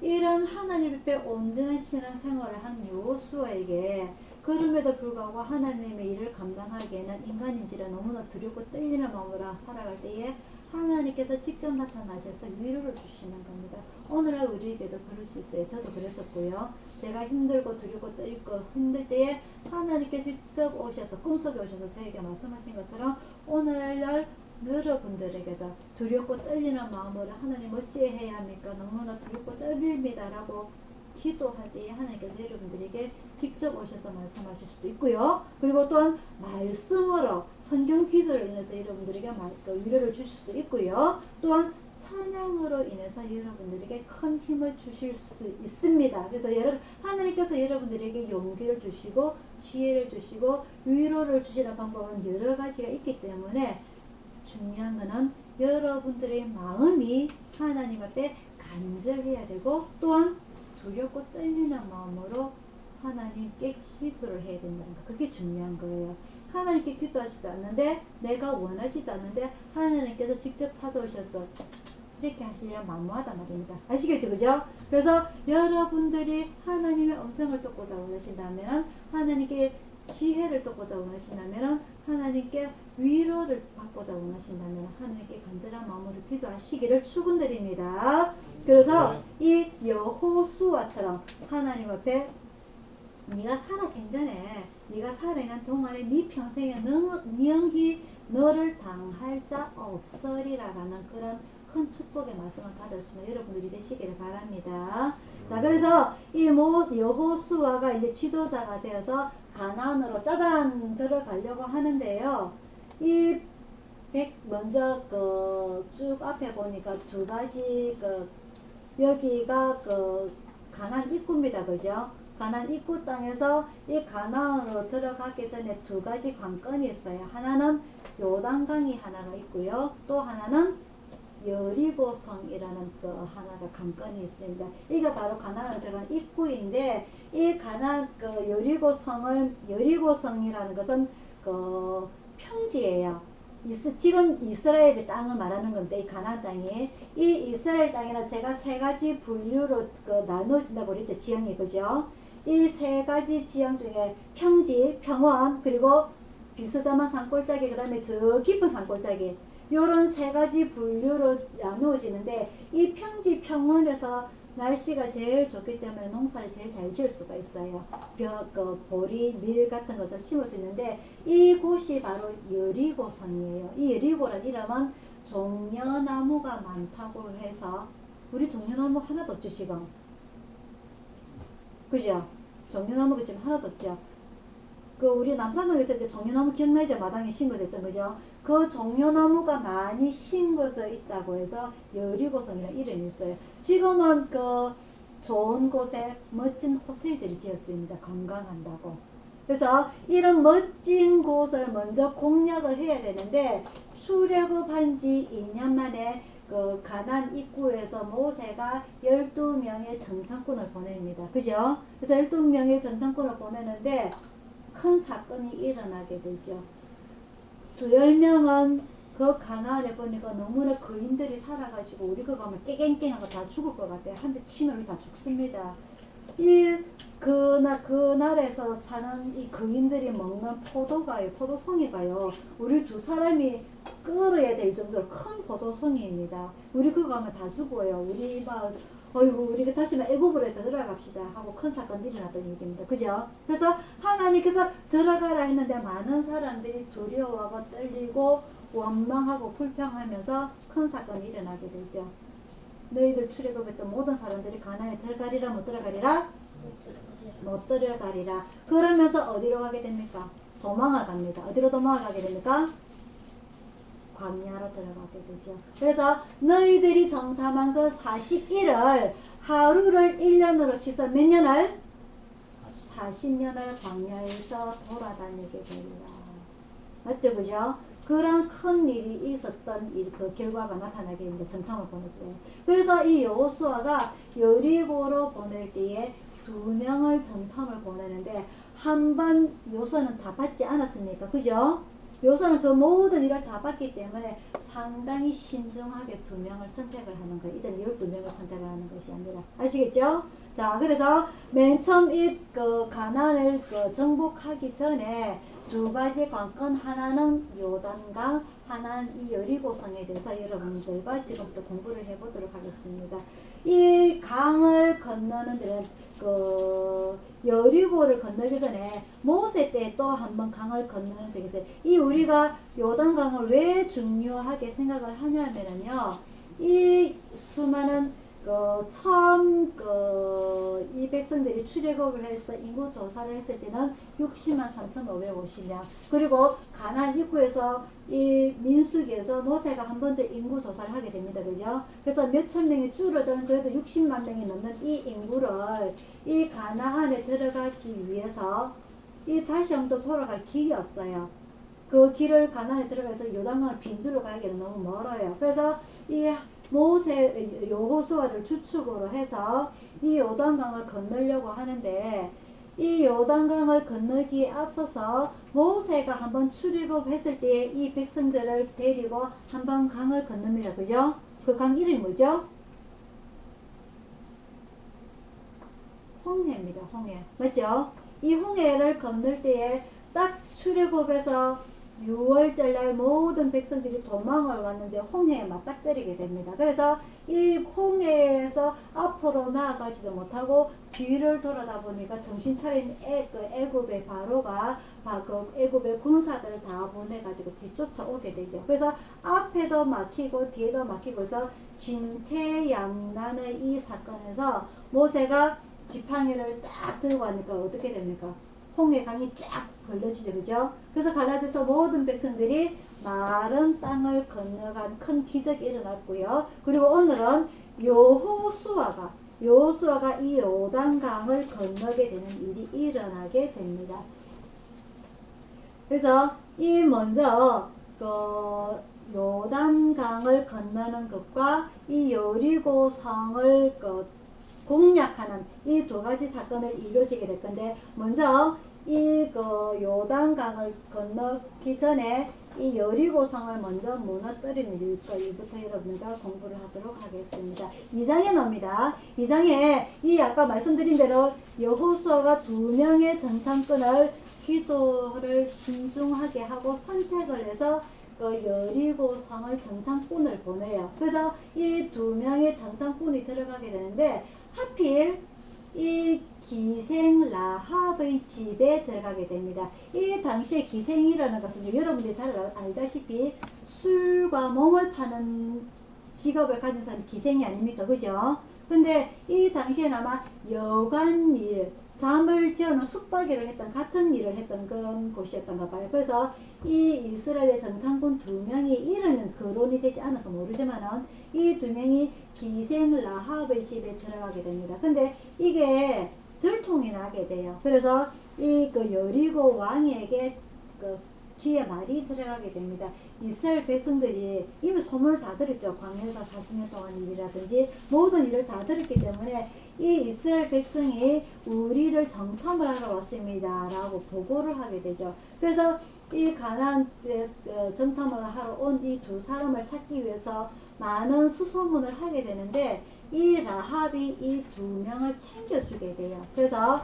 이런 하나님 앞에 온전한 신앙 생활을 한 여호수아에게 그럼에도 불구하고 하나님의 일을 감당하기에는 인간인지라 너무나 두렵고 떨리는 마음으로 살아갈 때에 하나님께서 직접 나타나셔서 위로를 주시는 겁니다. 오늘날 우리에게도 그럴 수 있어요. 저도 그랬었고요. 제가 힘들고 두렵고 떨리고 힘들 때에 하나님께서 직접 오셔서 꿈속에 오셔서 저에게 말씀하신 것처럼 오늘날 여러분들에게도 두렵고 떨리는 마음으로 하나님 어찌해야 합니까? 너무나 두렵고 떨립니다 라고 기도할 때에 하나님께서 여러분들에게 직접 오셔서 말씀하실 수도 있고요. 그리고 또한 말씀으로 성경 기도를 인해서 여러분들에게 위로를 주실 수도 있고요. 또한 찬양으로 인해서 여러분들에게 큰 힘을 주실 수 있습니다. 그래서 하나님께서 여러분들에게 용기를 주시고 지혜를 주시고 위로를 주시는 방법은 여러 가지가 있기 때문에 중요한 것은 여러분들의 마음이 하나님 앞에 간절해야 되고 또한 두렵고 떨리는 마음으로 하나님께 기도를 해야 된다는 거. 그게 중요한 거예요. 하나님께 기도하지도 않는데 내가 원하지도 않는데 하나님께서 직접 찾아오셔서 이렇게 하시려면 만무하단 말입니다. 아시겠죠? 그죠? 그래서 여러분들이 하나님의 음성을 듣고자 원하신다면 하나님께 지혜를 듣고자 원하신다면 하나님께 위로를 받고자 원하신다면 하나님께 간절한 마음으로 기도하시기를 축원드립니다. 그래서 이 여호수아처럼 하나님 앞에 네가 살아 생전에 네가 살아있는 동안에 네 평생에 능히 너를 당할 자 없으리라라는 그런 큰 축복의 말씀을 받을 수 있는 여러분들이 되시기를 바랍니다. 자, 그래서 이 여호수아가 이제 지도자가 되어서 가나안으로 짜잔 들어가려고 하는데요. 먼저 쭉 앞에 보니까 두 가지 여기가 가나안 입구입니다. 그죠? 가나안 입구 땅에서 이 가나안으로 들어가기 전에 두 가지 관건이 있어요. 하나는 요단강이 하나가 있고요. 또 하나는 여리고성이라는 하나가 관건이 있습니다. 이게 바로 가나안으로 들어간 입구인데 이 가나안 여리고성이라는 것은 평지예요. 지금 이스라엘의 땅을 말하는 건데 이 가나안 땅이 이 이스라엘 땅에는 제가 세 가지 분류로 나누어진다고 그랬죠. 지형이 그죠? 이 세 가지 지형 중에 평지, 평원 그리고 비스듬한 산골짜기 그 다음에 저 깊은 산골짜기 요런 세 가지 분류로 나누어지는데 이 평지 평원에서 날씨가 제일 좋기 때문에 농사를 제일 잘 지을 수가 있어요. 보리, 밀 같은 것을 심을 수 있는데 이곳이 바로 여리고성이에요. 이 여리고라는 이름은 종려나무가 많다고 해서 우리 종려나무 하나도 없죠 지금. 그죠? 종려나무가 지금 하나도 없죠. 우리 남산동에 있을 때 종려나무 기억나죠? 마당에 심어져 있던 거죠. 그 종려나무가 많이 심어져 있다고 해서 여리고성이라는 이름이 있어요. 지금은 좋은 곳에 멋진 호텔들이 지었습니다. 건강한다고. 그래서 이런 멋진 곳을 먼저 공략을 해야 되는데 출애굽한 지 2년 만에 가나안 입구에서 모세가 12명의 전탐꾼을 보냅니다. 그죠? 그래서 12명의 전탐꾼을 보내는데 큰 사건이 일어나게 되죠. 10명은 그 가나안에 보니까 너무나 거인들이 살아가지고 우리 거 가면 깨갱깽하고 다 죽을 것 같아요. 한 대 치면 우리 다 죽습니다. 그 나라에서 사는 이 거인들이 먹는 포도송이가요. 우리 두 사람이 끌어야 될 정도로 큰 포도송이입니다. 우리 그거 가면 다 죽어요. 우리 막 어이구 우리가 다시 애굽으로 들어갑시다 하고 큰 사건이 일어났던 얘기입니다. 그죠? 그래서 하나님께서 들어가라 했는데 많은 사람들이 두려워하고 떨리고 원망하고 불평하면서 큰 사건이 일어나게 되죠. 너희들 출애굽했던 모든 사람들이 가나안에 들어가리라 못 들어가리라? 못 들어가리라. 그러면서 어디로 가게 됩니까? 도망을 갑니다. 어디로 도망을 가게 됩니까? 광야로 들어가게 되죠. 그래서 너희들이 정탐한 그 40일을 하루를 1년으로 치서 몇 년을? 40년을 광야에서 돌아다니게 되리라. 맞죠? 그죠? 그런 큰 일이 있었던 그 결과가 나타나게 됩니다. 정탐을 보낼 때. 그래서 이 여호수아가 여리고로 보낼 때에 2명을 정탐을 보내는데 한 번 요소는 다 받지 않았습니까? 그죠? 요소는 그 모든 일을 다 받기 때문에 상당히 신중하게 2명을 선택을 하는 거예요. 이제는 12명을 선택을 하는 것이 아니라. 아시겠죠? 자, 그래서 맨 처음 그 가나안을 정복하기 전에 2가지 관건, 하나는 요단강, 하나는 이 여리고성에 대해서 여러분들과 지금부터 공부를 해보도록 하겠습니다. 이 강을 건너는 데는 여리고를 건너기 전에 모세 때 또 한 번 강을 건너는 적이 있어요. 이 우리가 요단강을 왜 중요하게 생각을 하냐면요, 이 수많은 처음 이 백성들이 출애굽을 해서 인구 조사를 했을 때는 60만 3,550명. 그리고 가나안 입구에서 이 민수기에서 모세가 한 번 더 인구 조사를 하게 됩니다. 그죠? 그래서 몇천 명이 줄어든 그래도 60만 명이 넘는 이 인구를 이 가나안에 들어가기 위해서 이 다시 한번 돌아갈 길이 없어요. 그 길을 가나안에 들어가서 요단강을 빈두로 가기에는 너무 멀어요. 그래서 이 여호수아를 주축으로 해서 이 요단강을 건너려고 하는데, 이 요단강을 건너기에 앞서서 모세가 한번 출애굽했을 때 이 백성들을 데리고 한번 강을 건넙니다. 그죠? 그 강 이름이 뭐죠? 홍해입니다. 홍해. 맞죠? 이 홍해를 건널 때에 딱 출애굽해서 6월절 날 모든 백성들이 도망을 왔는데 홍해에 맞닥뜨리게 됩니다. 그래서 이 홍해에서 앞으로 나아가지도 못하고 뒤를 돌아다 보니까 정신 차린 애굽의 바로가 애굽의 군사들을 다 보내가지고 뒤쫓아오게 되죠. 그래서 앞에도 막히고 뒤에도 막히고 해서 진퇴양난의 이 사건에서 모세가 지팡이를 딱 들고 하니까 어떻게 됩니까? 홍해 강이 쫙 걸러지죠. 그죠? 그래서 갈라져서 모든 백성들이 마른 땅을 건너간 큰 기적이 일어났고요. 그리고 오늘은 여호수아가 이 요단강을 건너게 되는 일이 일어나게 됩니다. 그래서 이 먼저 요단강을 건너는 것과 이 여리고성을 공략하는 이 2가지 사건을 이루어지게 될 건데, 먼저 이 요단강을 건너기 전에 이 여리고성을 먼저 무너뜨리는 일부터 여러분과 공부를 하도록 하겠습니다. 2장에 나옵니다. 2장에 이 아까 말씀드린 대로 여호수아가 2명의 정탐꾼을 기도를 신중하게 하고 선택을 해서 여리고성을 정탐꾼을 보내요. 그래서 이 2명의 정탐꾼이 들어가게 되는데, 하필 이 기생 라합의 집에 들어가게 됩니다. 이 당시에 기생이라는 것은 여러분들이 잘 알다시피 술과 몸을 파는 직업을 가진 사람이 기생이 아닙니까? 그죠? 근데 이 당시에는 아마 여관일, 잠을 지어놓은 숙박일을 했던, 같은 일을 했던 그런 곳이었던가 봐요. 그래서 이 이스라엘의 정탐꾼 2명이 이름은 거론이 되지 않아서 모르지만은 이 2명이 기생 라합의 집에 들어가게 됩니다. 근데 이게 들통이 나게 돼요. 그래서 이 여리고 왕에게 귀에 말이 들어가게 됩니다. 이스라엘 백성들이 이미 소문을 다 들었죠. 광야에서 40년 동안 일이라든지 모든 일을 다 들었기 때문에 이 이스라엘 백성이 우리를 정탐을 하러 왔습니다 라고 보고를 하게 되죠. 그래서 이 가나안 정탐을 하러 온 이 두 사람을 찾기 위해서 많은 수소문을 하게 되는데 이 라합이 이 두 명을 챙겨주게 돼요. 그래서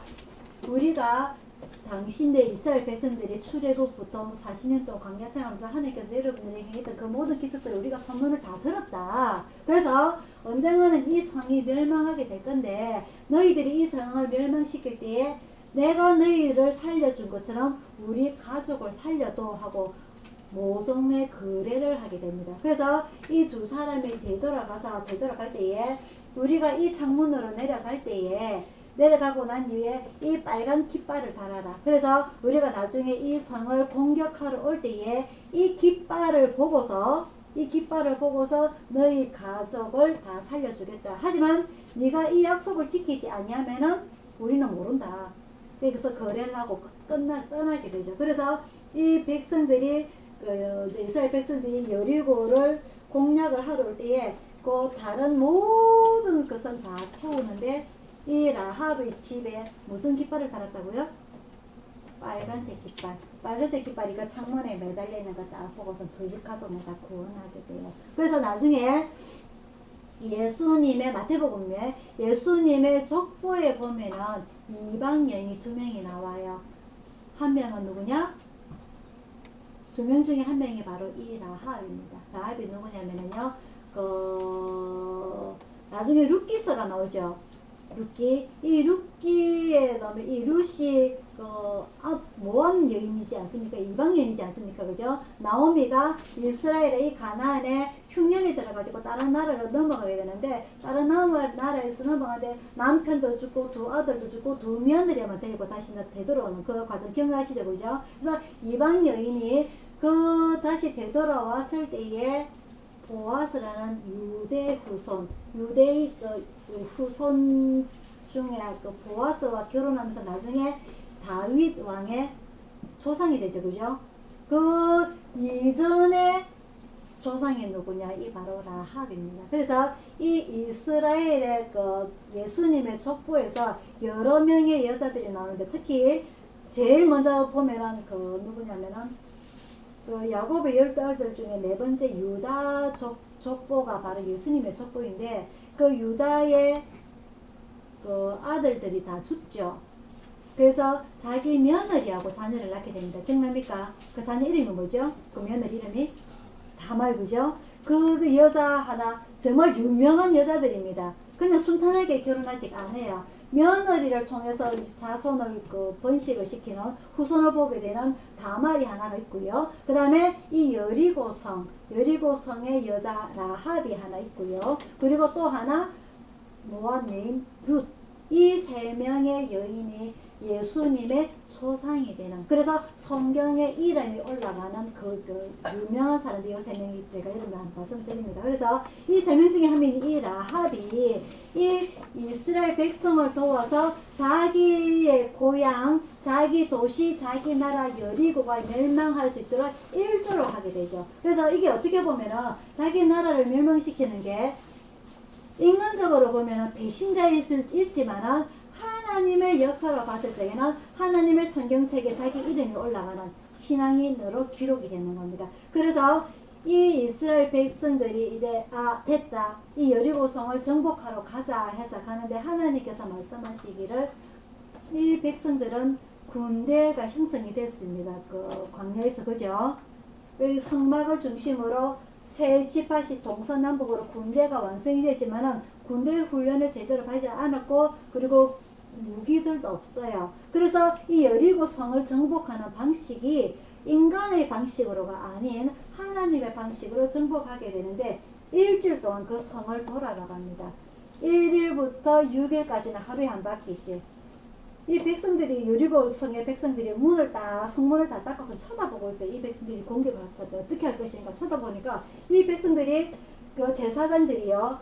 우리가 당신의 이스라엘 백성들이 출애굽부터 40년 동안 광야 생활하면서 하나님께서 여러분들이 행했던 그 모든 기적들을 우리가 선문을 다 들었다. 그래서 언젠가는 이 성이 멸망하게 될 건데 너희들이 이 성을 멸망시킬 때에 내가 너희를 살려준 것처럼 우리 가족을 살려도 하고 모종의 거래를 하게 됩니다. 그래서 이 두 사람이 되돌아갈 때에 우리가 이 창문으로 내려가고 난 이후에 이 빨간 깃발을 달아라. 그래서 우리가 나중에 이 성을 공격하러 올 때에 이 깃발을 보고서 너희 가족을 다 살려주겠다. 하지만 네가 이 약속을 지키지 아니하면은 우리는 모른다. 그래서 거래를 하고 떠나게 되죠. 그래서 이 백성들이 이스라엘 백성들이 여리고를 공략을 하러 올 때에 그 다른 모든 것을 다 태우는데 이 라합의 집에 무슨 깃발을 달았다고요? 빨간색 깃발. 빨간색 깃발이 그 창문에 매달려 있는 거 딱 보고서 그 집 가족을 다 구원하게 돼요. 그래서 나중에 예수님의 마태복음에 예수님의 족보에 보면은 이방 여인이 2명이 나와요. 한 명은 누구냐? 2명 중에 한 명이 바로 이 라합입니다. 라합이 누구냐면은요, 나중에 룻기서가 나오죠. 이 룻기에 나오면 이 룻이 모함 여인이지 않습니까? 이방 여인이지 않습니까? 그죠? 나오미가 이스라엘의 이 가나안에 흉년이 들어가지고 다른 나라로 넘어가게 되는데 다른 나라에서 넘어가는데 남편도 죽고 두 아들도 죽고 두 며느리만 데리고 다시 되돌아오는 그 과정 기억나시죠? 그죠? 그래서 이방 여인이 다시 되돌아왔을 때에 보아스라는 유대의 후손 중에 보아스와 결혼하면서 나중에 다윗 왕의 조상이 되죠. 그죠? 그 이전에 조상이 누구냐? 이 바로 라합입니다. 그래서 이 이스라엘의 예수님의 족보에서 여러 명의 여자들이 나오는데 특히 제일 먼저 보면은 누구냐면은 야곱의 12아들 중에 네 번째 유다 족보가 바로 예수님의 족보인데 그 유다의 아들들이 다 죽죠. 그래서 자기 며느리하고 자녀를 낳게 됩니다. 기억납니까? 그 자녀 이름이 뭐죠? 그 며느리 이름이 다말. 그죠? 그 여자 하나 정말 유명한 여자들입니다. 그냥 순탄하게 결혼하지 않아요. 며느리를 통해서 자손을 번식을 시키는 후손을 보게 되는 다말이 하나가 있고요. 그 다음에 이 여리고성의 여자 라합이 하나 있고요. 그리고 또 하나 모압 여인 룻. 이 세 명의 여인이 예수님의 조상이 되는, 그래서 성경에 이름이 올라가는 유명한 사람들, 이 세 명이 제가 이름을 한 말씀드립니다. 그래서 이 세 명 중에 한 명이 이 라합이 이 이스라엘 백성을 도와서 자기의 고향, 자기 도시, 자기 나라 여리고가 멸망할 수 있도록 일조를 하게 되죠. 그래서 이게 어떻게 보면은 자기 나라를 멸망시키는 게 인간적으로 보면은 배신자일 수 있지만은 하나님의 역사로 봤을 적에는 하나님의 성경책에 자기 이름이 올라가는 신앙인으로 기록이 되는 겁니다. 그래서 이 이스라엘 백성들이 이제 됐다, 이 여리고성을 정복하러 가자 해서 가는데 하나님께서 말씀하시기를 이 백성들은 군대가 형성이 됐습니다. 광야에서. 그죠? 여기 성막을 중심으로 세 지파씩 동서남북으로 군대가 완성이 됐지만은 군대 훈련을 제대로 받지 않았고 그리고 무기들도 없어요. 그래서 이 여리고 성을 정복하는 방식이 인간의 방식으로가 아닌 하나님의 방식으로 정복하게 되는데 일주일 동안 그 성을 돌아갑니다. 1일부터 6일까지는 하루에 한 바퀴씩. 이 백성들이 여리고 성의 백성들이 성문을 다 닦아서 쳐다보고 있어요. 이 백성들이 공격을 어떻게 할 것인가 쳐다보니까 이 백성들이 제사장들이요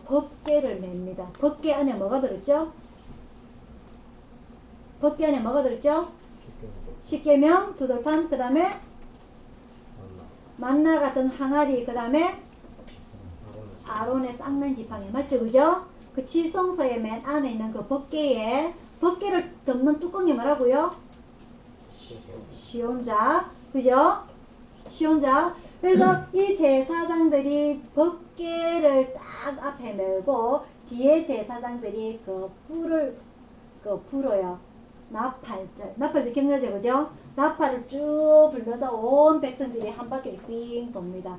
법궤를 맵니다. 법궤 안에 뭐가 들었죠? 법궤 안에 뭐가 들었죠? 십계명, 두들판, 그 다음에 만나 같은 항아리, 그 다음에 아론의 쌍난 지팡이. 맞죠? 그죠? 그 지성소의 맨 안에 있는 그 법궤를 덮는 뚜껑이 뭐라고요? 쉬운 자, 그죠? 쉬운 자. 그래서 이 제사장들이 법궤를 딱 앞에 메고 뒤에 제사장들이 그 불을 불어요. 나팔절 기억나죠, 그죠? 나팔을 쭉 불면서 온 백성들이 한 바퀴를 삥 돕니다.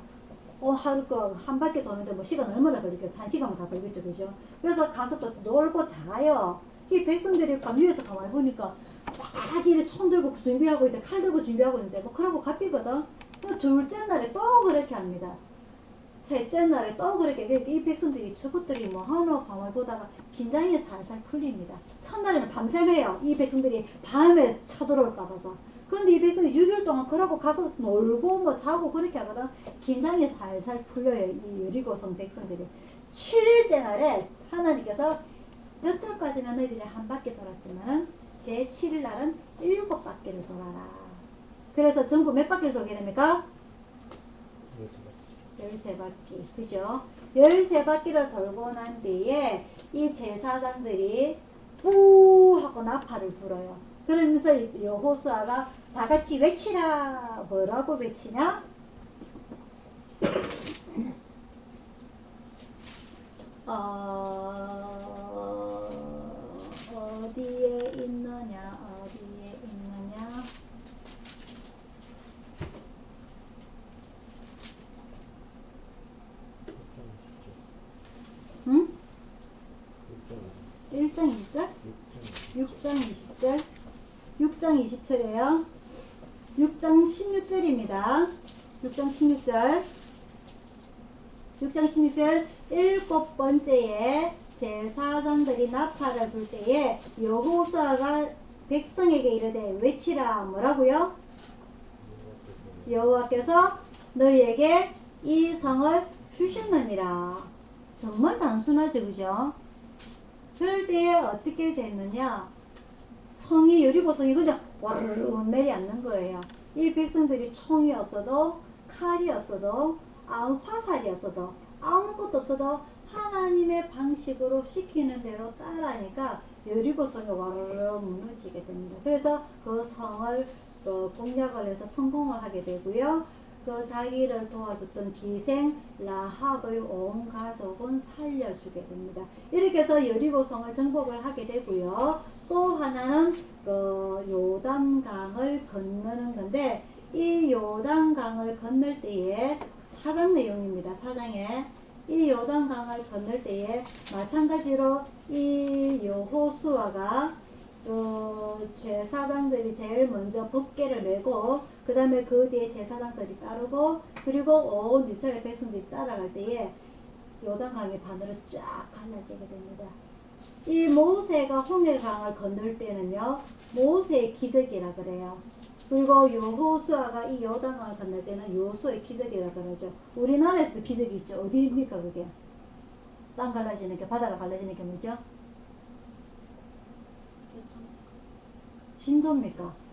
하루 한 바퀴 도는데 뭐 시간 얼마나 걸리겠어? 1시간은 다 걸리겠죠, 그죠? 그래서 가서 또 놀고 자요. 이 백성들이 밤 위에서 가만히 보니까 딱 이렇게 총 들고 준비하고 있는데, 칼 들고 준비하고 있는데, 뭐 그러고 갚이거든. 둘째 날에 또 그렇게 합니다. 셋째 날에 또 그렇게. 이 백성들이 저것들이 뭐 하나 가만히 보다가 긴장이 살살 풀립니다. 첫날에는 밤새매요. 이 백성들이 밤에 쳐들어올까 봐서. 근데 이 백성이 6일 동안 그러고 가서 놀고 뭐 자고 그렇게 하거든. 긴장이 살살 풀려요. 이 여리고성 백성들이. 7일째 날에 하나님께서 여태까지는 너희들이 한 바퀴 돌았지만 제 7일 날은 7바퀴를 돌아라. 그래서 전부 몇 바퀴를 돌게 됩니까? 13바퀴. 그죠? 13바퀴를 돌고 난 뒤에 이 제사장들이 뿌 하고 나팔을 불어요. 그러면서 여호수아가 다 같이 외치라. 뭐라고 외치냐? 어디에 있느냐? 어디에 있느냐? 응? 1장 2절? 6장 20절? 6장 20절이에요. 6장 16절입니다. 6장 16절. 6장 16절. 7번째에 제사장들이 나팔을 불 때에 여호수아가 백성에게 이르되 외치라. 뭐라고요? 여호와께서 너희에게 이 성을 주셨느니라. 정말 단순하죠, 그죠? 그럴 때에 어떻게 됐느냐? 성이 여리고성이 그냥 와르르 내려앉는 거예요. 이 백성들이 총이 없어도 칼이 없어도 화살이 없어도 아무것도 없어도 하나님의 방식으로 시키는 대로 따라하니까 여리고성이 와르르 무너지게 됩니다. 그래서 그 성을 공략을 해서 성공을 하게 되고요. 그 자기를 도와줬던 기생 라합의 온 가족은 살려주게 됩니다. 이렇게 해서 여리고성을 정복을 하게 되고요. 또 하나는 요단강을 건너는 건데, 이 요단강을 건널 때에 사장 내용입니다. 사장에 이 요단강을 건널 때에 마찬가지로 이 여호수아가 제사장들이 제일 먼저 법궤를 메고 그 다음에 그 뒤에 제사장들이 따르고 그리고 온 이스라엘 백성들이 따라갈 때에 요단강이 반으로 쫙 갈라지게 됩니다. 이 모세가 홍해강을 건널 때는요, 모세의 기적이라 그래요. 그리고 여호수아가 이 요단강을 건널 때는 요수의 기적이라 그러죠. 우리나라에서도 기적이 있죠. 어디입니까 그게? 땅 갈라지는 게, 바다가 갈라지는 게 뭐죠? 진도입니까?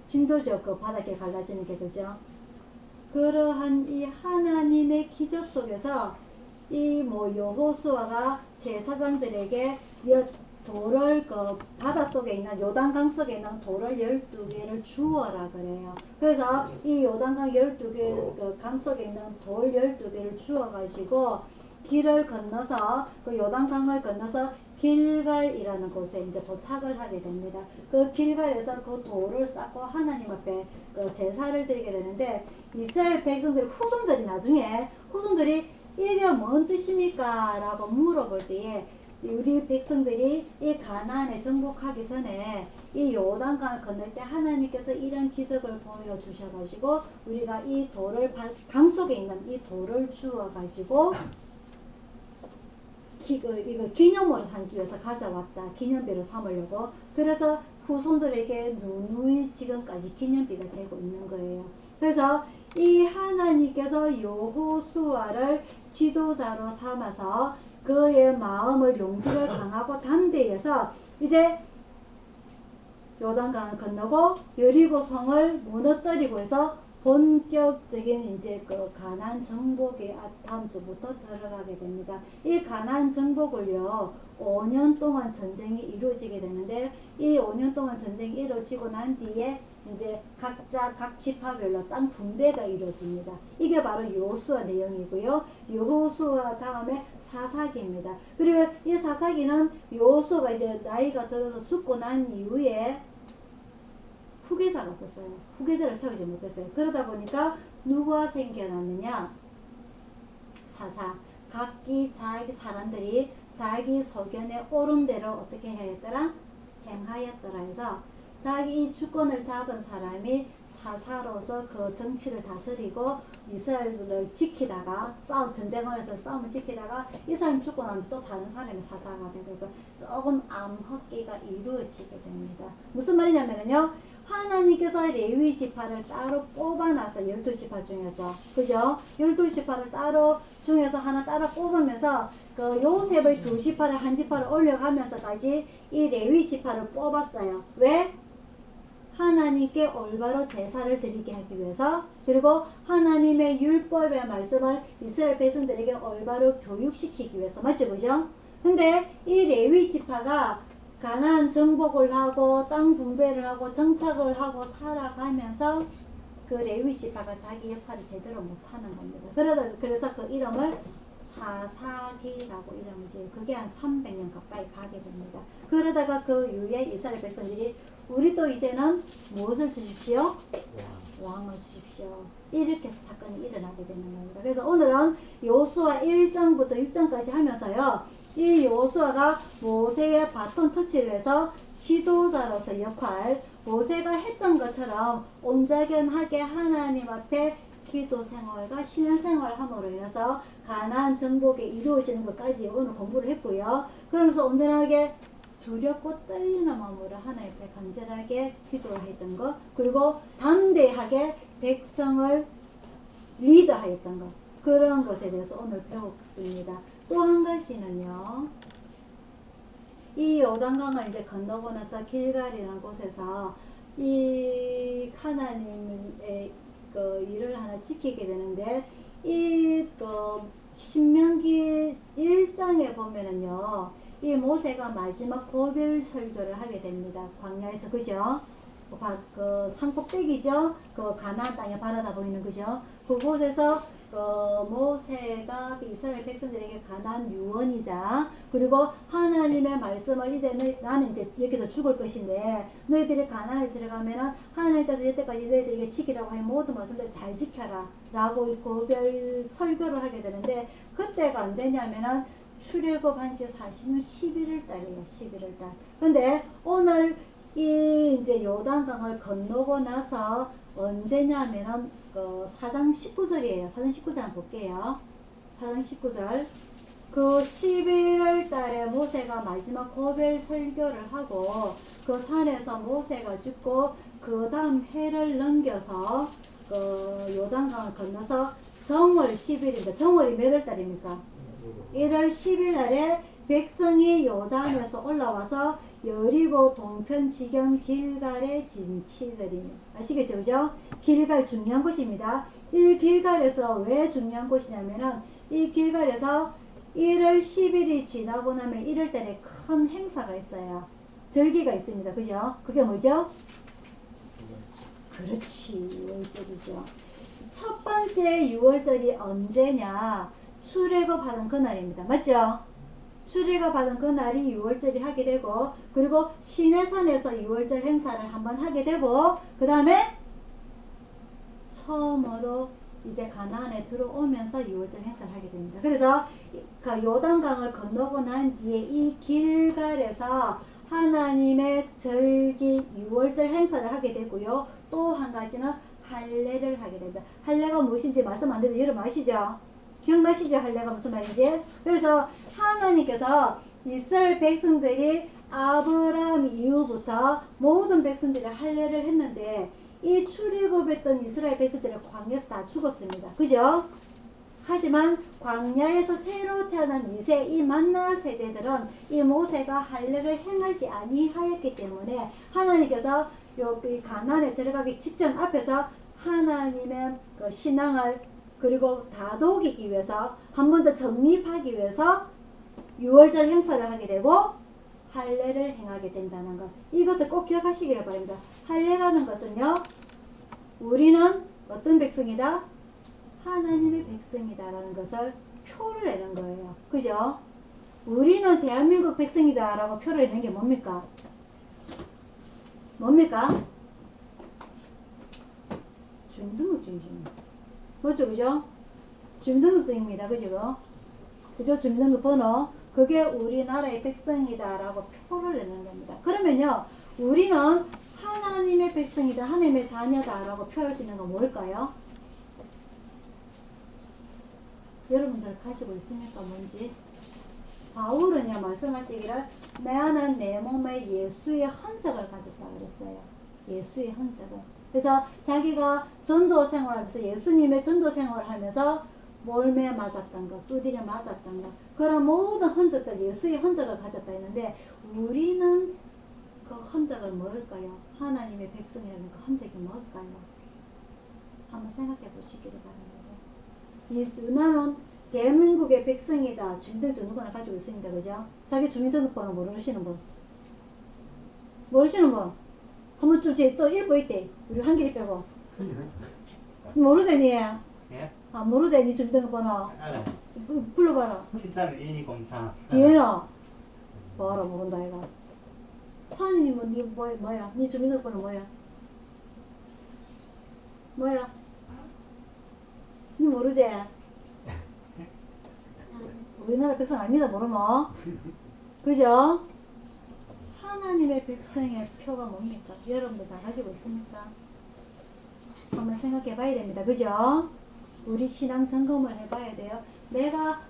진도죠. 그 바닥에 갈라지는 게, 그죠? 그러한 이 하나님의 기적 속에서 이 여호수아가 제사장들에게 돌을 바다 속에 있는 요단강 속에 있는 돌을 12개를 주어라 그래요. 그래서 이 요단강 12개 강 속에 있는 돌 12개를 주어 가지고 길을 건너서 그 요단강을 건너서 길갈이라는 곳에 이제 도착을 하게 됩니다. 그 길갈에서 그 돌을 쌓고 하나님 앞에 그 제사를 드리게 되는데, 이스라엘 백성들 후손들이 이게 뭔 뜻입니까? 라고 물어볼 때에 우리 백성들이 이 가나안에 정복하기 전에 이 요단강을 건널 때 하나님께서 이런 기적을 보여주셔가지고 우리가 이 돌을 강 속에 있는 이 돌을 주워가지고 이걸 기념으로 삼기 위해서 가져왔다. 기념비로 삼으려고. 그래서 후손들에게 누누이 지금까지 기념비가 되고 있는 거예요. 그래서 이 하나님께서 여호수아를 지도자로 삼아서 그의 마음을 용기를 강하고 담대히 해서 이제 요단강을 건너고 여리고성을 무너뜨리고 해서 본격적인 이제 그 가나안 정복에 다음 주부터 들어가게 됩니다. 이 가나안 정복을요 5년 동안 전쟁이 이루어지게 되는데 이 5년 동안 전쟁이 이루어지고 난 뒤에 이제 각자 각 지파별로 땅 분배가 이루어집니다. 이게 바로 여호수아 내용이고요. 여호수아 다음에 사사기입니다. 그리고 이 사사기는 여호수아가 이제 나이가 들어서 죽고 난 이후에 후계자가 없었어요. 후계자를 세우지 못했어요. 그러다 보니까 누가 생겨났느냐? 사사. 각기 자기 사람들이 자기 소견에 옳은 대로 어떻게 하였더라? 행하였더라 해서 자기 이 주권을 잡은 사람이 사사로서 그 정치를 다스리고 이스라엘을 지키다가 전쟁을 해서 싸움을 지키다가 이 사람 죽고 나면 또 다른 사람이 사사가 되면서 조금 암흑기가 이루어지게 됩니다. 무슨 말이냐면요. 하나님께서 레위 지파를 따로 뽑아놨어. 12지파 중에서. 그죠? 12지파를 따로 중에서 하나 따로 뽑으면서 그 요셉의 2지파를 한 지파를 올려가면서까지 이 레위 지파를 뽑았어요. 왜? 하나님께 올바로 제사를 드리게 하기 위해서 그리고 하나님의 율법의 말씀을 이스라엘 백성들에게 올바로 교육시키기 위해서. 맞죠? 그죠? 근데 이 레위 지파가 가나안 정복을 하고 땅 분배를 하고 정착을 하고 살아가면서 그 레위 지파가 자기 역할을 제대로 못하는 겁니다. 그래서 그 이름을 사사기라고 이름을 지어요. 그게 한 300년 가까이 가게 됩니다. 그러다가 그 이후에 이스라엘 백성들이 우리도 이제는 무엇을 주십시오? 왕을 주십시오. 이렇게 사건이 일어나게 되는 겁니다. 그래서 오늘은 여호수아 1장부터 6장까지 하면서요. 이 여호수아가 모세의 바톤 터치를 해서 지도자로서 역할, 모세가 했던 것처럼 온전하게 하나님 앞에 기도 생활과 신앙 생활을 함으로 인해서 가나안 정복에 이루어지는 것까지 오늘 공부를 했고요. 그러면서 온전하게 두렵고 떨리는 마음으로 하나님 앞에 간절하게 기도를 했던 것, 그리고 담대하게 백성을 리더하였던 것, 그런 것에 대해서 오늘 배웠습니다. 또 한 가지는요, 이 요단강을 이제 건너고 나서 길갈이라는 곳에서 이 하나님의 그 일을 하나 지키게 되는데, 이 신명기 1장에 보면은요, 이 모세가 마지막 고별 설교를 하게 됩니다. 광야에서. 그죠? 그 산꼭대기죠? 그 가나안 땅에 바라다 보이는, 그죠? 그곳에서 모세가 이스라엘 백성들에게 가나안 유언이자, 그리고 하나님의 말씀을 이제 나는 이제 여기서 죽을 것인데 너희들이 가나안에 들어가면은 하나님께서 이때까지 너희들에게 지키라고 한 모든 말씀들 잘 지켜라 라고 고별 설교를 하게 되는데, 그때가 언제냐면은 출애굽한 지 40년 11월 달이에요. 11월 달. 근데 오늘 이 이제 요단강을 건너고 나서 언제냐면은 그 4장 19절이에요. 4장 19절 한번 볼게요. 4장 19절. 그 11월 달에 모세가 마지막 고별 설교를 하고 그 산에서 모세가 죽고 그 다음 해를 넘겨서 그 요단강을 건너서 정월 10일입니다. 정월이 몇 월 달입니까? 1월 10일 날에 백성이 요단에서 올라와서 여리고 동편 지경 길갈에 진치들이니. 아시겠죠? 그죠? 길갈 중요한 곳입니다. 이 길갈에서 왜 중요한 곳이냐면은 이 길갈에서 1월 10일이 지나고 나면 1월 달에 큰 행사가 있어요. 절기가 있습니다. 그죠? 그게 뭐죠? 그렇지. 6월절이죠. 첫 번째 6월절이 언제냐? 출애굽 하던 그날입니다. 맞죠? 출애굽 받은 그날이 6월절이 하게 되고, 그리고 시내산에서 6월절 행사를 한번 하게 되고, 그 다음에 처음으로 이제 가나안에 들어오면서 6월절 행사를 하게 됩니다. 그래서 그 요단강을 건너고 난 뒤에 이 길갈에서 하나님의 절기 6월절 행사를 하게 되고요. 또 한 가지는 할례를 하게 됩니다. 할례가 무엇인지 말씀 안 드려도 여러분 아시죠? 기억나시죠? 할례가 무슨 말인지? 그래서 하나님께서 이스라엘 백성들이 아브라함 이후부터 모든 백성들이 할례를 했는데, 이 출애굽했던 이스라엘 백성들이 광야에서 다 죽었습니다. 그죠? 하지만 광야에서 새로 태어난 2세 이 만나 세대들은 이 모세가 할례를 행하지 아니하였기 때문에 하나님께서 여기 가나안에 들어가기 직전 앞에서 하나님의 그 신앙을 그리고 다독이기 위해서 한 번 더 정립하기 위해서 유월절 행사를 하게 되고 할례를 행하게 된다는 것. 이것을 꼭 기억하시길 바랍니다. 할례라는 것은요. 우리는 어떤 백성이다? 하나님의 백성이다라는 것을 표를 내는 거예요. 그죠? 우리는 대한민국 백성이다라고 표를 내는 게 뭡니까? 뭡니까? 주민등록증이죠. 뭐죠, 그죠? 주민등록증입니다. 그죠? 그죠? 주민등록 번호. 그게 우리나라의 백성이다라고 표를 내는 겁니다. 그러면요, 우리는 하나님의 백성이다, 하나님의 자녀다라고 표할 수 있는 건 뭘까요? 여러분들 가지고 있습니까? 뭔지? 바울은요, 말씀하시기를 나는 내 몸에 예수의 흔적을 가졌다 그랬어요. 예수의 흔적을. 그래서 자기가 전도 생활하면서 예수님의 전도 생활을 하면서 몰매 맞았던 것, 두드려 맞았던 것, 그런 모든 흔적들, 예수의 흔적을 가졌다 했는데 우리는 그 흔적을 뭘까요? 하나님의 백성이라는 그 흔적이 뭘까요? 한번 생각해 보시기를 바랍니다. 나는 대한민국의 백성이다. 주민등록증 누구나 가지고 있습니다. 그죠? 자기 주민등록번호 모르시는 분? 모르시는 분? 한번 좀 또 읽고 있대. 우리 한길이 빼고. 모르잖니? 예? 아, 모르잖니 주민등록번호. 알아요. 불러봐라. 731204. 뒤에는 뭐하라 모른다 이거. 사장님은 니 뭐야? 니 주민등록번호 뭐야? 뭐야? 니 모르지? 우리나라 백성 아닙니다. 모르면. 그죠? 하나님의 백성의 표가 뭡니까? 여러분들 다 가지고 있습니까? 한번 생각해 봐야 됩니다. 그죠? 우리 신앙 점검을 해봐야 돼요. 내가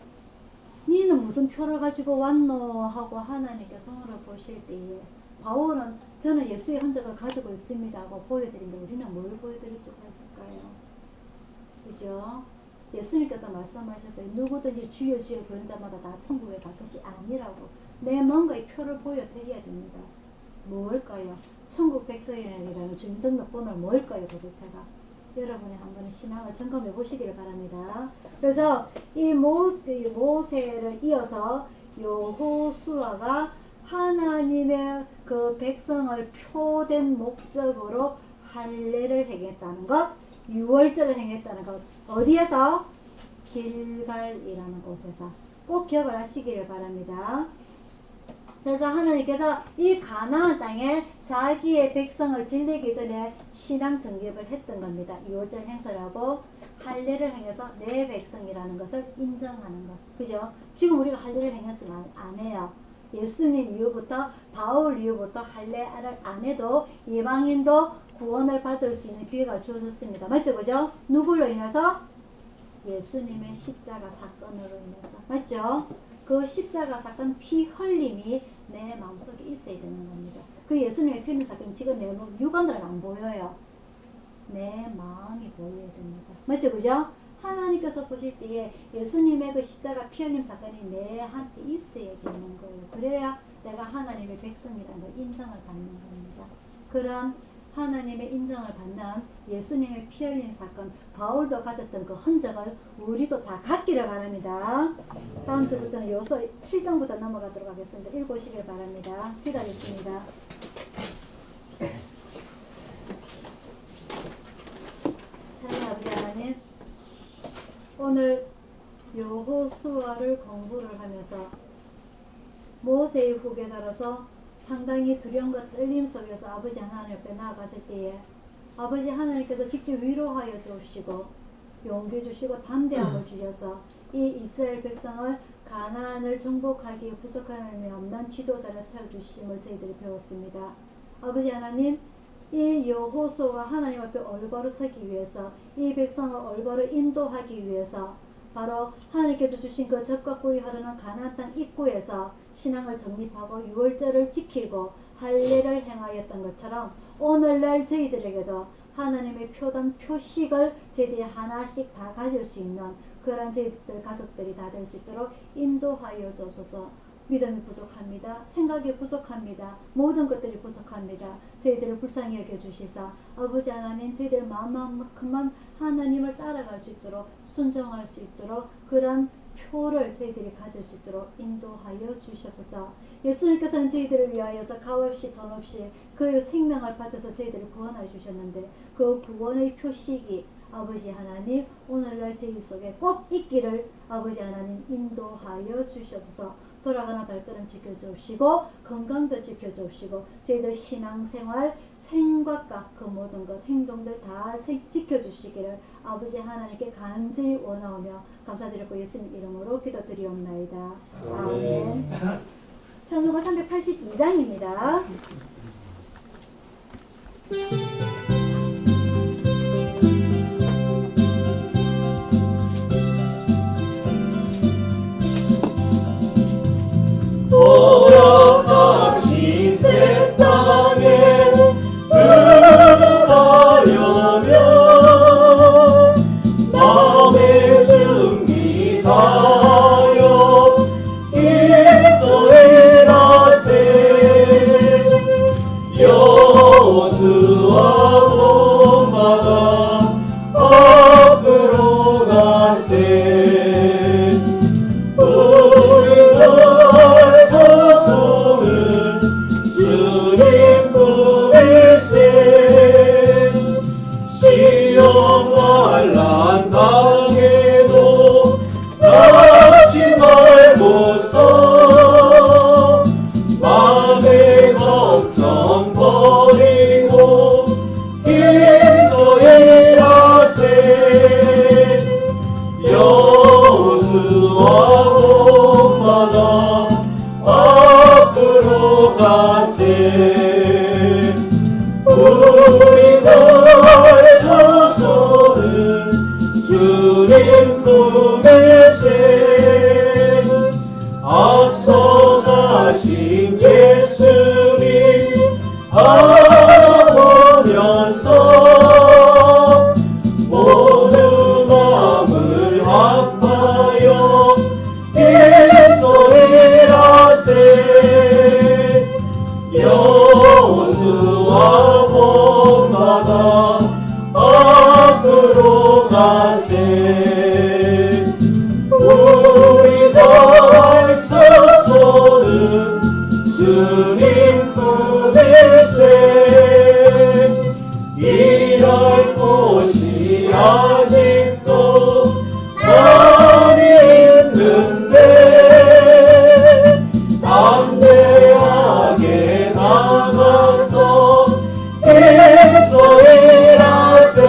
니는 무슨 표를 가지고 왔노? 하고 하나님께 손으로 보실 때에 바울은 저는 예수의 흔적을 가지고 있습니다 하고 보여드리는데 우리는 뭘 보여드릴 수가 있을까요? 그죠? 예수님께서 말씀하셨어요. 누구든지 주여 주여 부른 자마다 다 천국에 갈 것이 아니라고. 내 뭔가의 표를 보여드려야 됩니다. 뭘까요? 천국 백성이라는 주민등록번호는 뭘까요 도대체가? 여러분이 한번 신앙을 점검해 보시기를 바랍니다. 그래서 이 모세를 이어서 여호수아가 하나님의 그 백성을 표된 목적으로 할례를 행했다는 것, 유월절을 행했다는 것, 어디에서? 길갈이라는 곳에서. 꼭 기억을 하시기를 바랍니다. 그래서 하나님께서 이 가나안 땅에 자기의 백성을 들리기 전에 신앙 정립을 했던 겁니다. 유월절 행사를 하고 할례를 행해서 내 백성이라는 것을 인정하는 것. 그죠? 지금 우리가 할례를 행했으면 안 해요. 예수님 이후부터 바울 이후부터 할례를 안 해도 이방인도 구원을 받을 수 있는 기회가 주어졌습니다. 맞죠? 그죠? 누구로 인해서? 예수님의 십자가 사건으로 인해서. 맞죠? 그 십자가 사건 피 흘림이 내 마음속에 있어야 되는 겁니다. 그 예수님의 피 흘림 사건 지금 내 육안으로는 안 보여요. 내 마음이 보여야 됩니다. 맞죠? 그죠? 하나님께서 보실 때에 예수님의 그 십자가 피 흘림 사건이 내한테 있어야 되는 거예요. 그래야 내가 하나님의 백성이라는 걸 인정을 받는 겁니다. 그런 하나님의 인정을 받는 예수님의 피 흘린 사건, 바울도 가졌던 그 흔적을 우리도 다 갖기를 바랍니다. 다음 주부터는 요소 7장부터 넘어가도록 하겠습니다. 읽으시길 바랍니다. 기다리겠습니다. 사랑하는 아버지 하나님, 오늘 여호수아를 공부를 하면서 모세의 후계자로서 상당히 두려움과 떨림 속에서 아버지 하나님 옆에 나아갔을 때에 아버지 하나님께서 직접 위로하여 주시고 용기 주시고 담대함을 주셔서 이 이스라엘 백성을 가나안을 정복하기에 부족함이 없는 지도자를 세워주심을 저희들이 배웠습니다. 아버지 하나님, 이 여호수아가 하나님 앞에 올바로 서기 위해서 이 백성을 올바로 인도하기 위해서 바로 하나님께서 주신 그 젖과 꿀이 흐르는 가나안 땅 입구에서 신앙을 정립하고 유월절을 지키고 할례를 행하였던 것처럼 오늘날 저희들에게도 하나님의 표단 표식을 저희들이 하나씩 다 가질 수 있는 그런 저희들 가족들이 다 될 수 있도록 인도하여 주옵소서. 믿음이 부족합니다. 생각이 부족합니다. 모든 것들이 부족합니다. 저희들을 불쌍히 여겨주시사 아버지 하나님 저희들 마음만큼만 하나님을 따라갈 수 있도록 순종할 수 있도록 그런 표를 저희들이 가질 수 있도록 인도하여 주시옵소서. 예수님께서는 저희들을 위하여서 값없이 돈 없이 그 생명을 바쳐서 저희들을 구원해 주셨는데 그 구원의 표식이 아버지 하나님 오늘날 저희 속에 꼭 있기를 아버지 하나님 인도하여 주시옵소서. 돌아가는 발걸음 지켜주시고 건강도 지켜주시고 저희들 신앙생활 생각과 그 모든 것 행동들 다 지켜주시기를 아버지 하나님께 간절히 원하오며 감사드리고 예수님 이름으로 기도드리옵나이다. 아멘. 찬송가 382장입니다. 허락하신 새 땅에 들어가려면 마음의 준비하여 있어야세. 여호수아 본받아 앞으로 가세. 우리가 서서는 주님 품일세. 시험 환난 당해도 낙심할 못서 마음의 걱정 버리고 있어야세. 여호수아 본받아 앞으로 가세. 우리가 서서는 주님 품일세. 앞서 가신 예수님 알아보면서 모든 마음을 합하여 있어야세. 여호수아 본받아 앞으로 가세. 우리가 서서는 주님 품일세. 일할 곳이 아직도 많이 있는데 담대하게 나가서 일소일하세.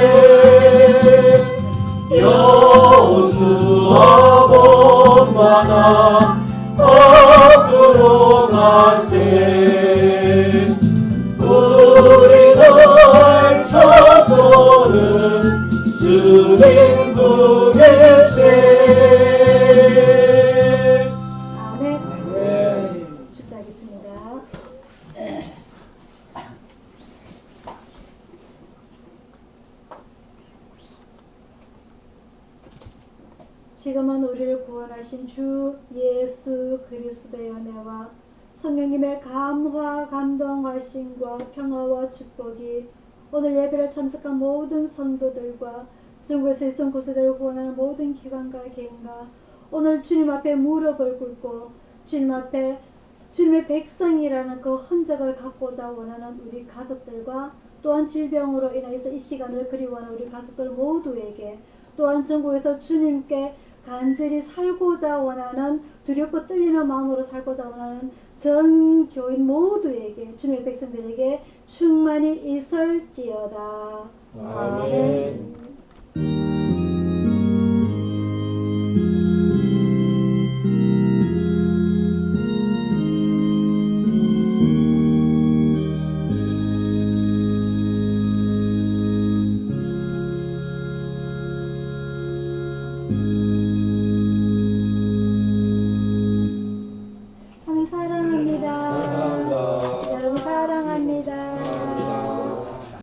여호수아 본받아 앞으로 가세. 우리가 쳐서는 주님 품일세. 아멘. 네. 축도하겠습니다. 지금은 우리를 구원하신 주 예수 그리스도의 은혜와 성령님의 감화 감동하심과 평화와 축복이 오늘 예배를 참석한 모든 성도들과 중국에서 일선 구수대를 구원하는 모든 기관과 개인과 오늘 주님 앞에 무릎을 꿇고 주님 앞에 주님의 백성이라는 그 흔적을 갖고자 원하는 우리 가족들과 또한 질병으로 인해서 이 시간을 그리워하는 우리 가족들 모두에게 또한 전국에서 주님께 간절히 살고자 원하는 두렵고 떨리는 마음으로 살고자 원하는 전 교인 모두에게 주님의 백성들에게 충만히 있을지어다. 아멘.